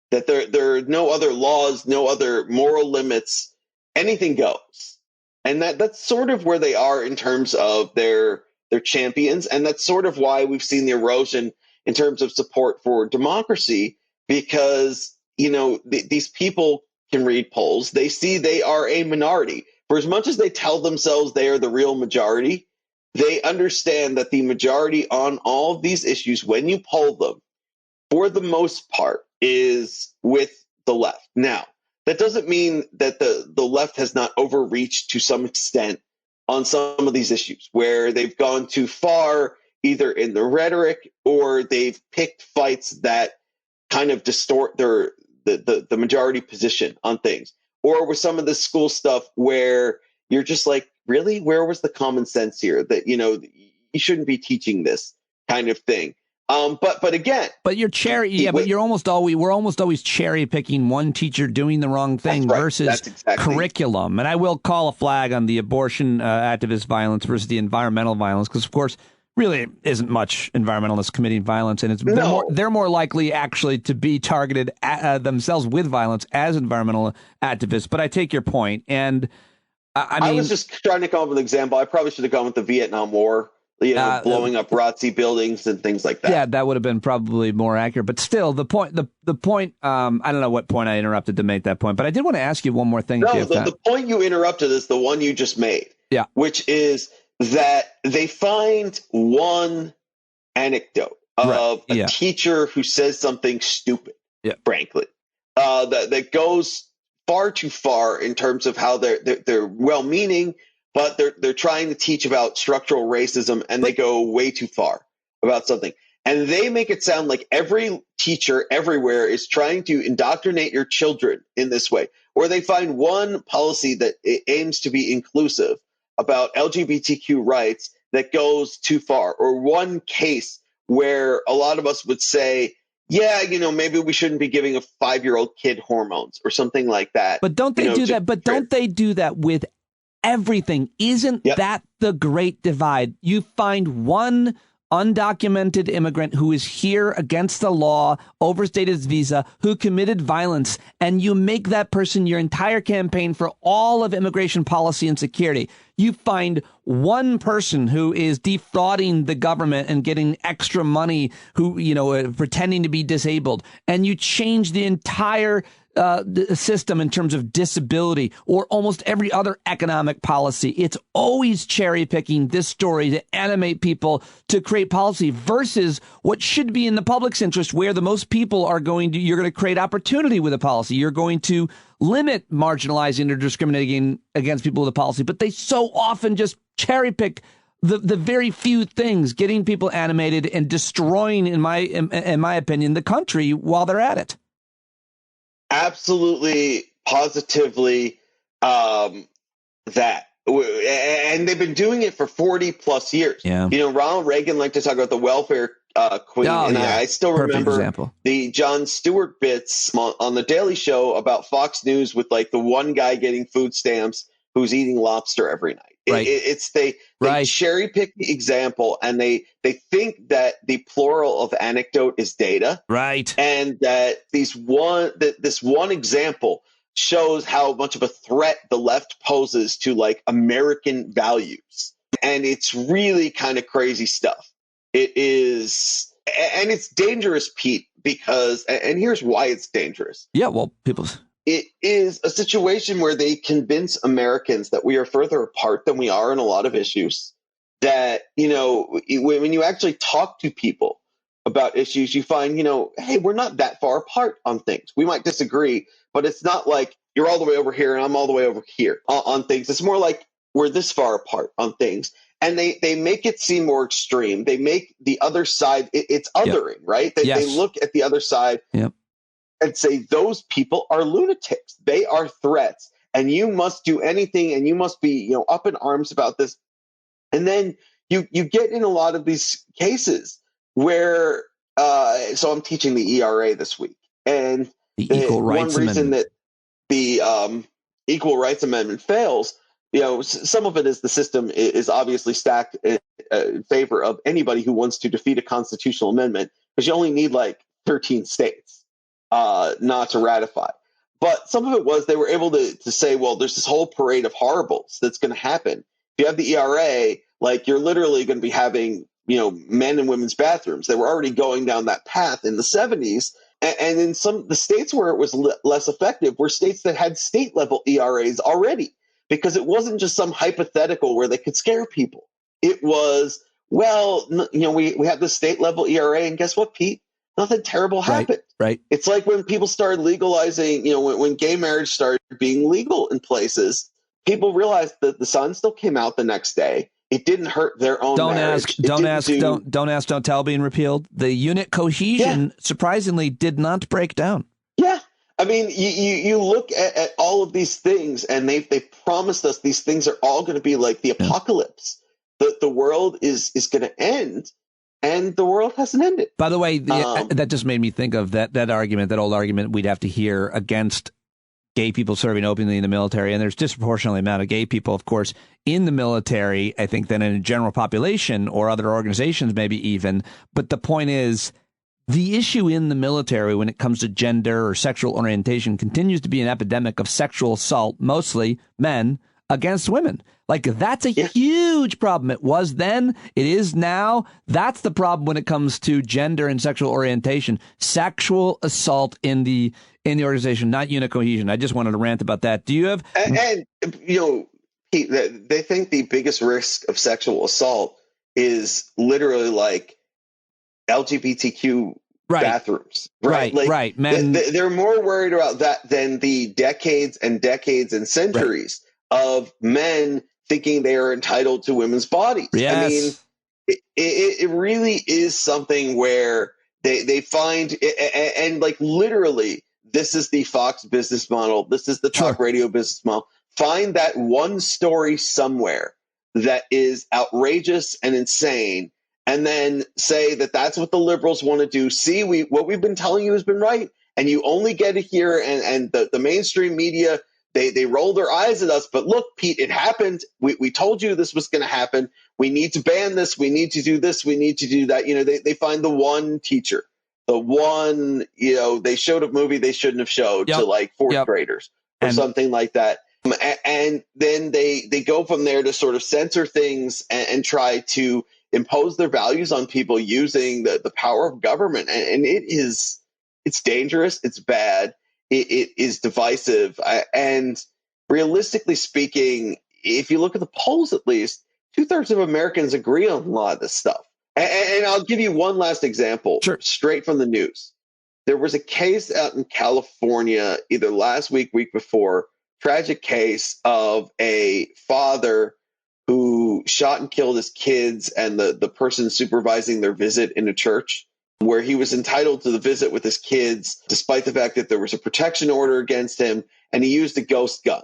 that there are no other laws, no other moral limits, anything goes. And that's sort of where they are in terms of their champions. And that's sort of why we've seen the erosion in terms of support for democracy, because, these people can read polls. They see they are a minority. For as much as they tell themselves they are the real majority, they understand that the majority on all of these issues, when you poll them, for the most part, is with the left. Now, that doesn't mean that the left has not overreached to some extent on some of these issues, where they've gone too far, either in the rhetoric, or they've picked fights that kind of distort the majority position on things, or with some of the school stuff where you're just like, really, where was the common sense here that, you shouldn't be teaching this kind of thing. But again, but we're almost always cherry picking one teacher doing the wrong thing versus curriculum. And I will call a flag on the abortion activist violence versus the environmental violence, because of course, really isn't much environmentalists committing violence, and they're more likely actually to be targeted themselves with violence as environmental activists. But I take your point, and I was just trying to come up with an example. I probably should have gone with the Vietnam War. Blowing up ROTC buildings and things like that. Yeah, that would have been probably more accurate. But still, the point. I don't know what point I interrupted to make that point, but I did want to ask you one more thing. No, the point you interrupted is the one you just made. Yeah, which is that they find one anecdote of a teacher who says something stupid. Yeah, frankly, that goes far too far in terms of how they're well-meaning. But they're trying to teach about structural racism, and they go way too far about something. And they make it sound like every teacher everywhere is trying to indoctrinate your children in this way. Or they find one policy that aims to be inclusive about LGBTQ rights that goes too far. Or one case where a lot of us would say, yeah, maybe we shouldn't be giving a 5-year-old kid hormones or something like that. But don't they do that? But don't they do that with everything? Isn't that the great divide? You find one undocumented immigrant who is here against the law, overstayed his visa, who committed violence, and you make that person your entire campaign for all of immigration policy and security. You find one person who is defrauding the government and getting extra money, who, pretending to be disabled, and you change the entire system in terms of disability or almost every other economic policy. It's always cherry picking this story to animate people to create policy versus what should be in the public's interest, where the most people are you're going to create opportunity with a policy. You're going to limit marginalizing or discriminating against people with a policy. But they so often just cherry pick the very few things, getting people animated and destroying, in my opinion, the country while they're at it. Absolutely, positively, that. And they've been doing it for 40 plus years. Yeah. Ronald Reagan liked to talk about the welfare queen. I still remember the Jon Stewart bits on the Daily Show about Fox News with like the one guy getting food stamps who's eating lobster every night. Right. They cherry pick the example, and they think that the plural of anecdote is data, right? And that this one example shows how much of a threat the left poses to like American values, and it's really kind of crazy stuff. It is, and it's dangerous, Pete, because, and here's why it's dangerous. Yeah, well, It is a situation where they convince Americans that we are further apart than we are in a lot of issues. That, when you actually talk to people about issues, you find, hey, we're not that far apart on things. We might disagree, but it's not like you're all the way over here and I'm all the way over here on things. It's more like we're this far apart on things. And they make it seem more extreme. They make the other side, it's othering, right? They look at the other side. Yep. And say those people are lunatics. They are threats, and you must do anything, and you must be, up in arms about this. And then you get in a lot of these cases where, so I'm teaching the ERA this week, and the Equal Rights one reason Amendment. that the Equal Rights Amendment fails, some of it is the system is obviously stacked in favor of anybody who wants to defeat a constitutional amendment, because you only need like 13 states. Not to ratify. But some of it was they were able to say, well, there's this whole parade of horribles that's going to happen. If you have the ERA, like you're literally going to be having, men and women's bathrooms. They were already going down that path in the 70s. And in the states where it was less effective were states that had state level ERAs already, because it wasn't just some hypothetical where they could scare people. It was, well, we have the state level ERA, and guess what, Pete? Nothing terrible happened. Right. It's like when people started legalizing, when gay marriage started being legal in places, people realized that the sun still came out the next day. It didn't hurt their own marriage. Don't ask, don't tell being repealed. The unit cohesion, surprisingly, did not break down. Yeah. I mean, you look at all of these things, and they promised us these things are all going to be like the apocalypse. The world is going to end. And the world hasn't ended. By the way, that just made me think of that argument, that old argument we'd have to hear against gay people serving openly in the military. And there's disproportionately amount of gay people, of course, in the military, I think, than in a general population or other organizations, maybe even. But the point is, the issue in the military when it comes to gender or sexual orientation continues to be an epidemic of sexual assault, mostly men, against women. Like, that's a huge problem. It was then. It is now. That's the problem when it comes to gender and sexual orientation. Sexual assault in the organization, not unit cohesion. I just wanted to rant about that. Do you have... And Pete, they think the biggest risk of sexual assault is literally like LGBTQ bathrooms. Right. Right. Men... They're more worried about that than the decades and decades and centuries of men thinking they are entitled to women's bodies. Yes. I mean, it really is something where they find, and like literally, this is the Fox business model. This is the talk radio business model. Find that one story somewhere that is outrageous and insane, and then say that that's what the liberals want to do. See, what we've been telling you has been right, and you only get it here, and the mainstream media, They roll their eyes at us, but look, Pete, it happened. We told you this was going to happen. We need to ban this. We need to do this. We need to do that. They find the one teacher, the one, they showed a movie they shouldn't have showed to like fourth graders or something like that. And then they go from there to sort of censor things and try to impose their values on people using the power of government. And it's dangerous. It's bad. it is divisive. And realistically speaking, if you look at the polls, at least 2/3 of Americans agree on a lot of this stuff. And I'll give you one last example, straight from the news. There was a case out in California, either last week before, tragic case of a father who shot and killed his kids and the person supervising their visit in a church, where he was entitled to the visit with his kids, despite the fact that there was a protection order against him, and he used a ghost gun.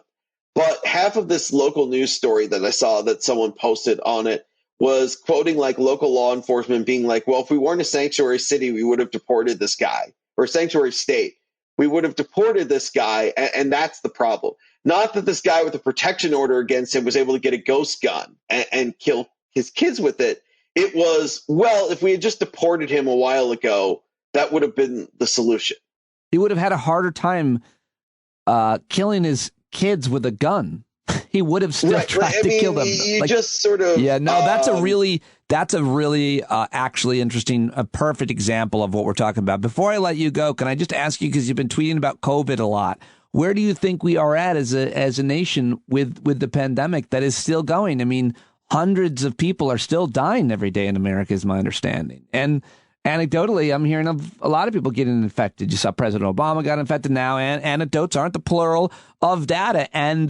But half of this local news story that I saw that someone posted on it was quoting like local law enforcement being like, well, if we weren't a sanctuary city, we would have deported this guy, or a sanctuary state. We would have deported this guy, and that's the problem. Not that this guy with a protection order against him was able to get a ghost gun and kill his kids with it. It was, well, if we had just deported him a while ago, that would have been the solution. He would have had a harder time killing his kids with a gun. He would have still tried to kill them. You just sort of... Yeah, no, that's a really actually interesting, a perfect example of what we're talking about. Before I let you go, can I just ask you, because you've been tweeting about COVID a lot, where do you think we are at as a nation with the pandemic that is still going? I mean, hundreds of people are still dying every day in America, is my understanding. And anecdotally, I'm hearing of a lot of people getting infected. You saw President Obama got infected now, and anecdotes aren't the plural of data. And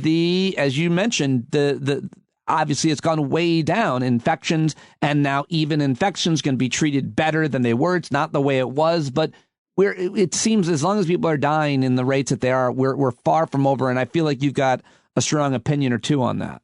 as you mentioned, the obviously it's gone way down, infections, and now even infections can be treated better than they were. It's not the way it was, but it seems as long as people are dying in the rates that they are, we're far from over. And I feel like you've got a strong opinion or two on that.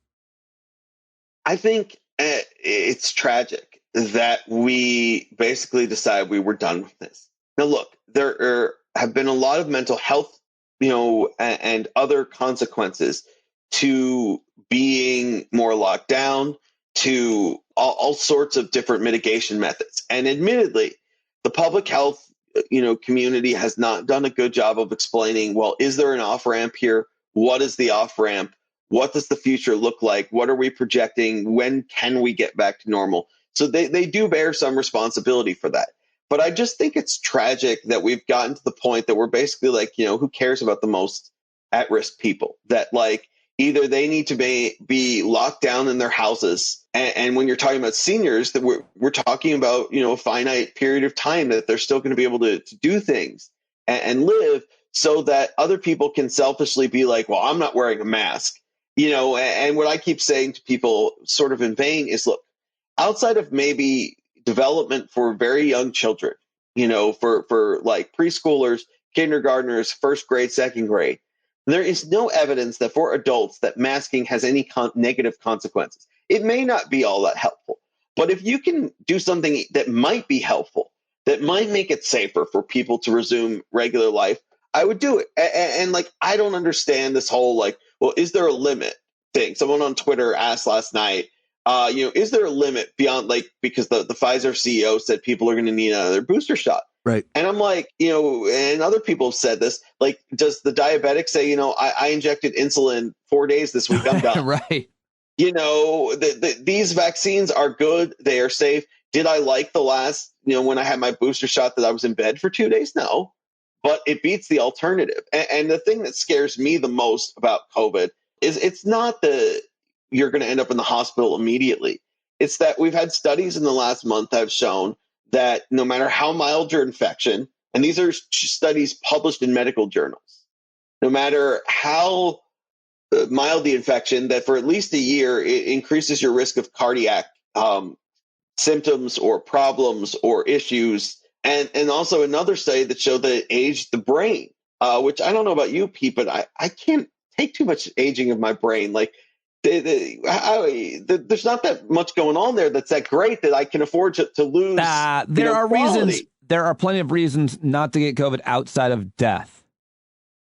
I think it's tragic that we basically decided we were done with this. Now, look, there have been a lot of mental health, and other consequences to being more locked down, to all sorts of different mitigation methods. And admittedly, the public health, community has not done a good job of explaining, well, is there an off-ramp here? What is the off-ramp? What does the future look like? What are we projecting? When can we get back to normal? So they do bear some responsibility for that. But I just think it's tragic that we've gotten to the point that we're basically like, who cares about the most at-risk people? That like either they need to be locked down in their houses. And when you're talking about seniors, that we're talking about, a finite period of time that they're still going to be able to do things and live, so that other people can selfishly be like, well, I'm not wearing a mask. And what I keep saying to people sort of in vain is, look, outside of maybe development for very young children, for like preschoolers, kindergartners, first grade, second grade, there is no evidence that for adults that masking has any negative consequences. It may not be all that helpful, but if you can do something that might be helpful, that might make it safer for people to resume regular life, I would do it. And like, I don't understand this whole like, well, is there a limit thing? Someone on Twitter asked last night, is there a limit beyond like, because the Pfizer CEO said people are going to need another booster shot. Right. And I'm like, and other people have said this, like, does the diabetic say, I injected insulin 4 days this week, I'm done. Right. These vaccines are good. They are safe. Did I like the last, when I had my booster shot that I was in bed for 2 days? No, but it beats the alternative. And the thing that scares me the most about COVID is it's not you're going to end up in the hospital immediately. It's that we've had studies in the last month that have shown that no matter how mild your infection, and these are studies published in medical journals, no matter how mild the infection, that for at least a year, it increases your risk of cardiac symptoms or problems or issues. And also another study that showed that it aged the brain, which I don't know about you, Pete, but I can't take too much aging of my brain. Like, there's not that much going on there that's that great that I can afford to lose. There are quality. reasons. There are plenty of reasons not to get COVID outside of death.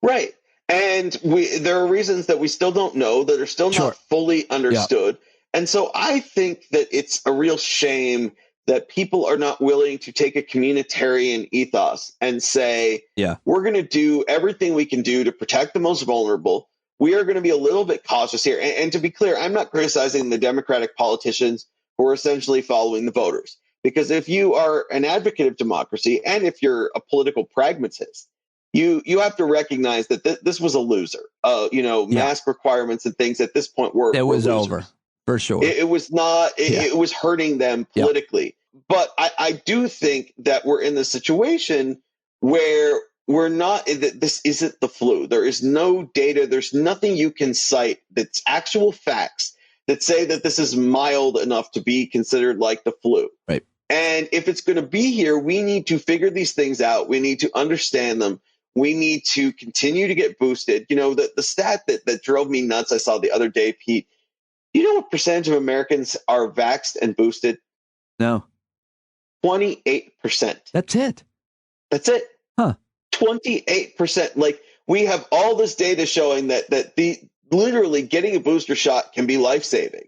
Right. And there are reasons that we still don't know, that are still not fully understood. Yeah. And so I think that it's a real shame that people are not willing to take a communitarian ethos and say, we're going to do everything we can do to protect the most vulnerable. We are going to be a little bit cautious here. And to be clear, I'm not criticizing the Democratic politicians who are essentially following the voters. Because if you are an advocate of democracy, and if you're a political pragmatist, you have to recognize that this was a loser. Mask requirements and things at this point were losers. Over for sure. It was not. It was hurting them politically. But I do think that we're in the situation where we're not. This isn't the flu. There is no data. There's nothing you can cite that's actual facts that say that this is mild enough to be considered like the flu. Right. And if it's going to be here, we need to figure these things out. We need to understand them. We need to continue to get boosted. The stat that drove me nuts I saw the other day, Pete, you know what percentage of Americans are vaxxed and boosted? No. 28%. That's it. That's it. Huh. 28%. Like, we have all this data showing that literally getting a booster shot can be life-saving.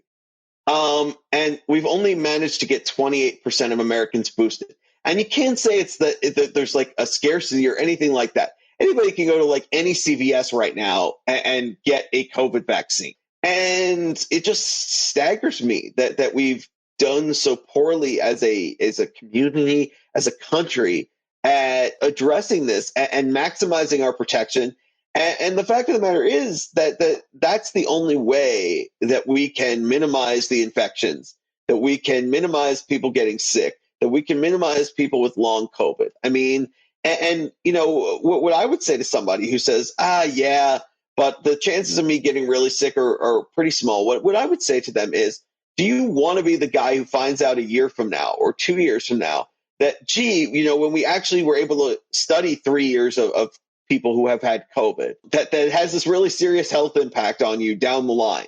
And we've only managed to get 28% of Americans boosted. And you can't say it's that there's like a scarcity or anything like that. Anybody can go to like any CVS right now and get a COVID vaccine. And it just staggers me that we've done so poorly as a community, as a country, at addressing this and maximizing our protection. And the fact of the matter is that's the only way that we can minimize the infections, that we can minimize people getting sick, that we can minimize people with long COVID. I mean, and what I would say to somebody who says, yeah, but the chances of me getting really sick are pretty small. What I would say to them is, do you want to be the guy who finds out a year from now or 2 years from now that, when we actually were able to study 3 years of people who have had COVID, that has this really serious health impact on you down the line?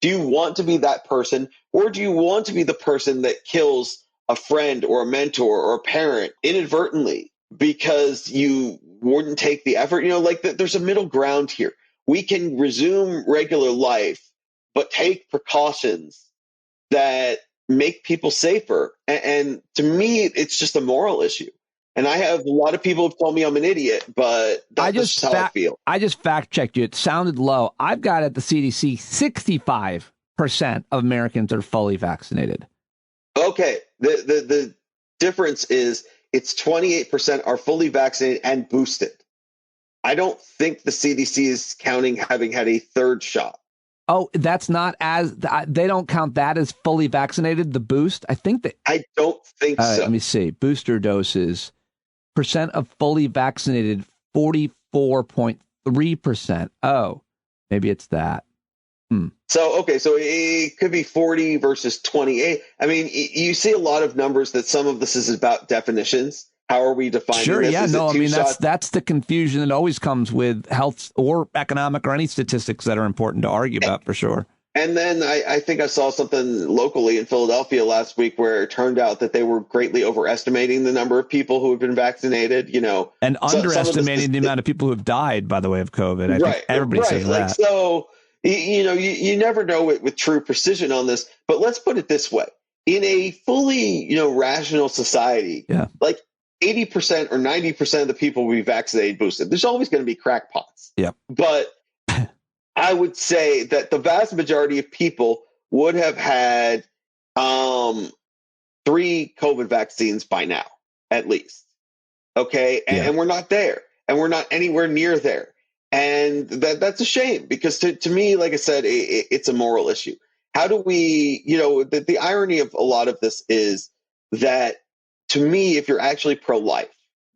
Do you want to be that person, or do you want to be the person that kills a friend or a mentor or a parent inadvertently because you wouldn't take the effort? There's a middle ground here. We can resume regular life, but take precautions that make people safer. And to me, it's just a moral issue. And I have a lot of people have told me I'm an idiot, but that's just how I feel. I just fact checked you. It sounded low. I've got at the CDC 65% of Americans are fully vaccinated. Okay. The difference is it's 28% are fully vaccinated and boosted. I don't think the CDC is counting having had a third shot. Oh, that's not they don't count that as fully vaccinated, the boost? I don't think so. Let me see. Booster doses. Percent of fully vaccinated, 44.3%. Oh, maybe it's that. So it could be 40 versus 28. I mean, you see a lot of numbers that some of this is about definitions. How are we defining Sure, this? yeah, no, I mean, that's the confusion that always comes with health or economic or any statistics that are important to argue about, for sure. And then I think I saw something locally in Philadelphia last week where it turned out that they were greatly overestimating the number of people who have been vaccinated, And underestimating the amount of people who have died, by the way, of COVID. I think everybody says that. So, you never know with true precision on this, but let's put it this way. In a fully, rational society, 80% or 90% of the people will be vaccinated boosted. There's always going to be crackpots. Yeah. But I would say that the vast majority of people would have had 3 COVID vaccines by now, at least. Okay. And we're not there, and we're not anywhere near there. And that's a shame, because to me, like I said, it's a moral issue. How do we, the irony of a lot of this is that, to me, if you're actually pro-life,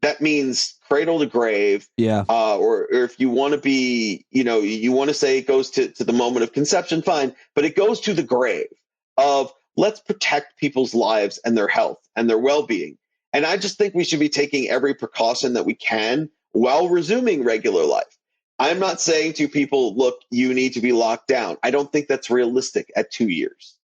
that means cradle to grave. Yeah. Or if you want to be, you want to say it goes to the moment of conception, fine. But it goes to the grave of, let's protect people's lives and their health and their well-being. And I just think we should be taking every precaution that we can while resuming regular life. I'm not saying to people, look, you need to be locked down. I don't think that's realistic at 2 years.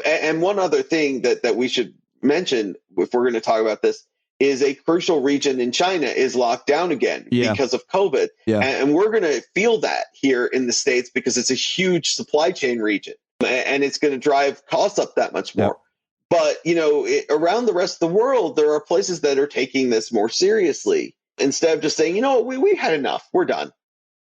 And one other thing that we should mention, if we're going to talk about this, is a crucial region in China is locked down again because of COVID. Yeah. And we're going to feel that here in the States because it's a huge supply chain region, and it's going to drive costs up that much more. But, around the rest of the world, there are places that are taking this more seriously instead of just saying, we had enough. We're done.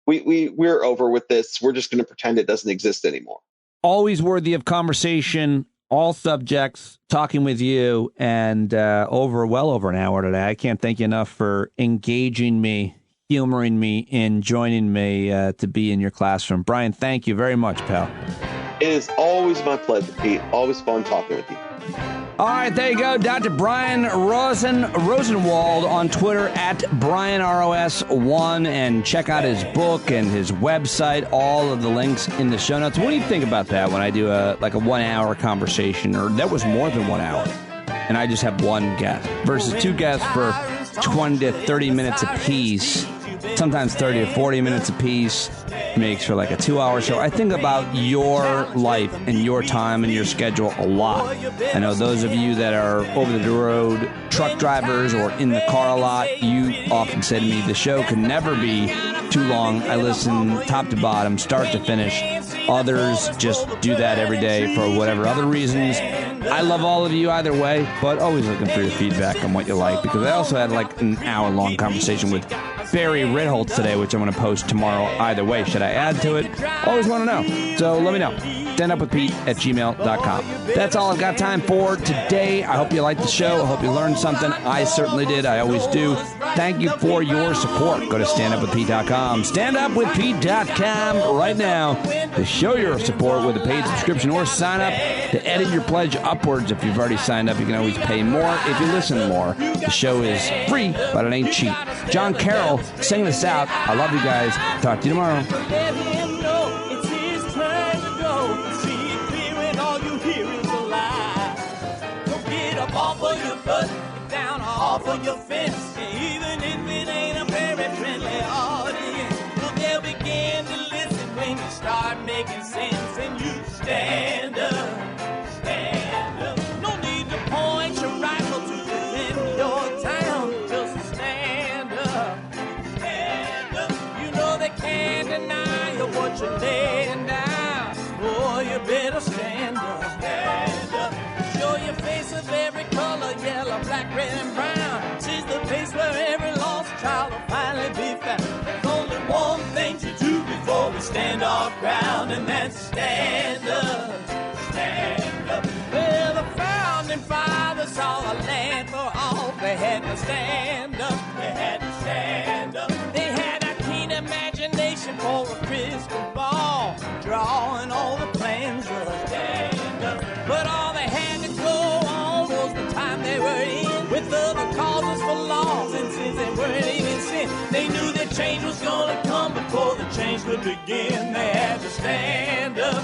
We're over with this. We're just going to pretend it doesn't exist anymore. Always worthy of conversation. All subjects, talking with you, and well over an hour today. I can't thank you enough for engaging me humoring me and joining me to be in your classroom. Brian, thank you very much, pal. It is always my pleasure, Pete. Always fun talking with you. All right, there you go. Dr. Brian Rosenwald on Twitter at BrianROS1, and check out his book and his website. All of the links in the show notes. What do you think about that when I do a 1 hour conversation, or that was more than 1 hour, and I just have one guest versus two guests for 20 to 30 minutes apiece? Sometimes 30 to 40 minutes apiece makes for like a 2-hour show. I think about your life and your time and your schedule a lot. I know those of you that are over the road truck drivers or in the car a lot, you often say to me, the show can never be too long. I listen top to bottom, start to finish. Others just do that every day for whatever other reasons. I love all of you either way, but always looking for your feedback on what you like, because I also had like an hour-long conversation with Barry Ritholtz today, which I'm going to post tomorrow either way. Should I add to it? Always want to know. So let me know. standupwithpete@gmail.com. That's all I've got time for today. I hope you liked the show. I hope you learned something. I certainly did. I always do. Thank you for your support. Go to standupwithpete.com. Standupwithpete.com right now to show your support with a paid subscription, or sign up to edit your pledge upwards. If you've already signed up, you can always pay more if you listen more. The show is free, but it ain't cheap. John Carroll, sing this out. I love you guys. Talk to you tomorrow. Off of your butt, down off of your fence. Even if it ain't a very friendly audience, well, they'll begin to listen when you start making sense. And you stand up, stand up. No need to point your rifle to defend your town. Just stand up, stand up. You know they can't deny you what you're laying down. Boy, you better stand up, stand up. Show your face of every color, yellow, black, red, and brown. She's the place where every lost child will finally be found. There's only one thing to do before we stand our ground, and that's stand up, stand up. Well, the founding fathers saw a land for all. They had to stand up, they had to stand up. They had a keen imagination for a crystal ball, drawing all the plans of stand up. But all they had to go on was the time they were in, with other causes for laws, and since they weren't even sin, they knew that change was gonna come before the change could begin. They had to stand up.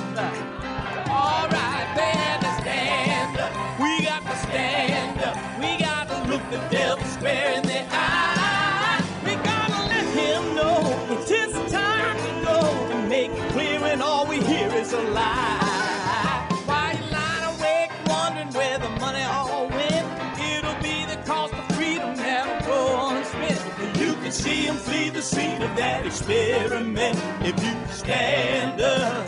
All right, they had to stand up. We got to stand up. We got to look the devil square in the eye. We gotta let him know it's his time to go, and make it clear when all we hear is a lie. Where the money all went, it'll be the cost of freedom that'll go unspent. You can see them flee the scene of that experiment if you stand up.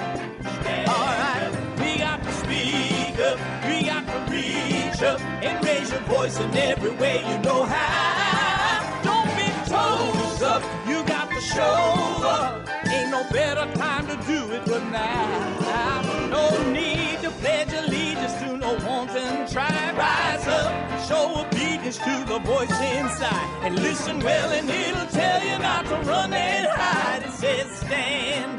All right, we got to speak up, we got to reach up and raise your voice in every way you know how. Don't be toes up, you got to show up. Ain't no better time to do it but now. No need to pledge allegiance to no wanton tribe. Rise up, show obedience to the voice inside, and listen well and it'll tell you not to run and hide. It says stand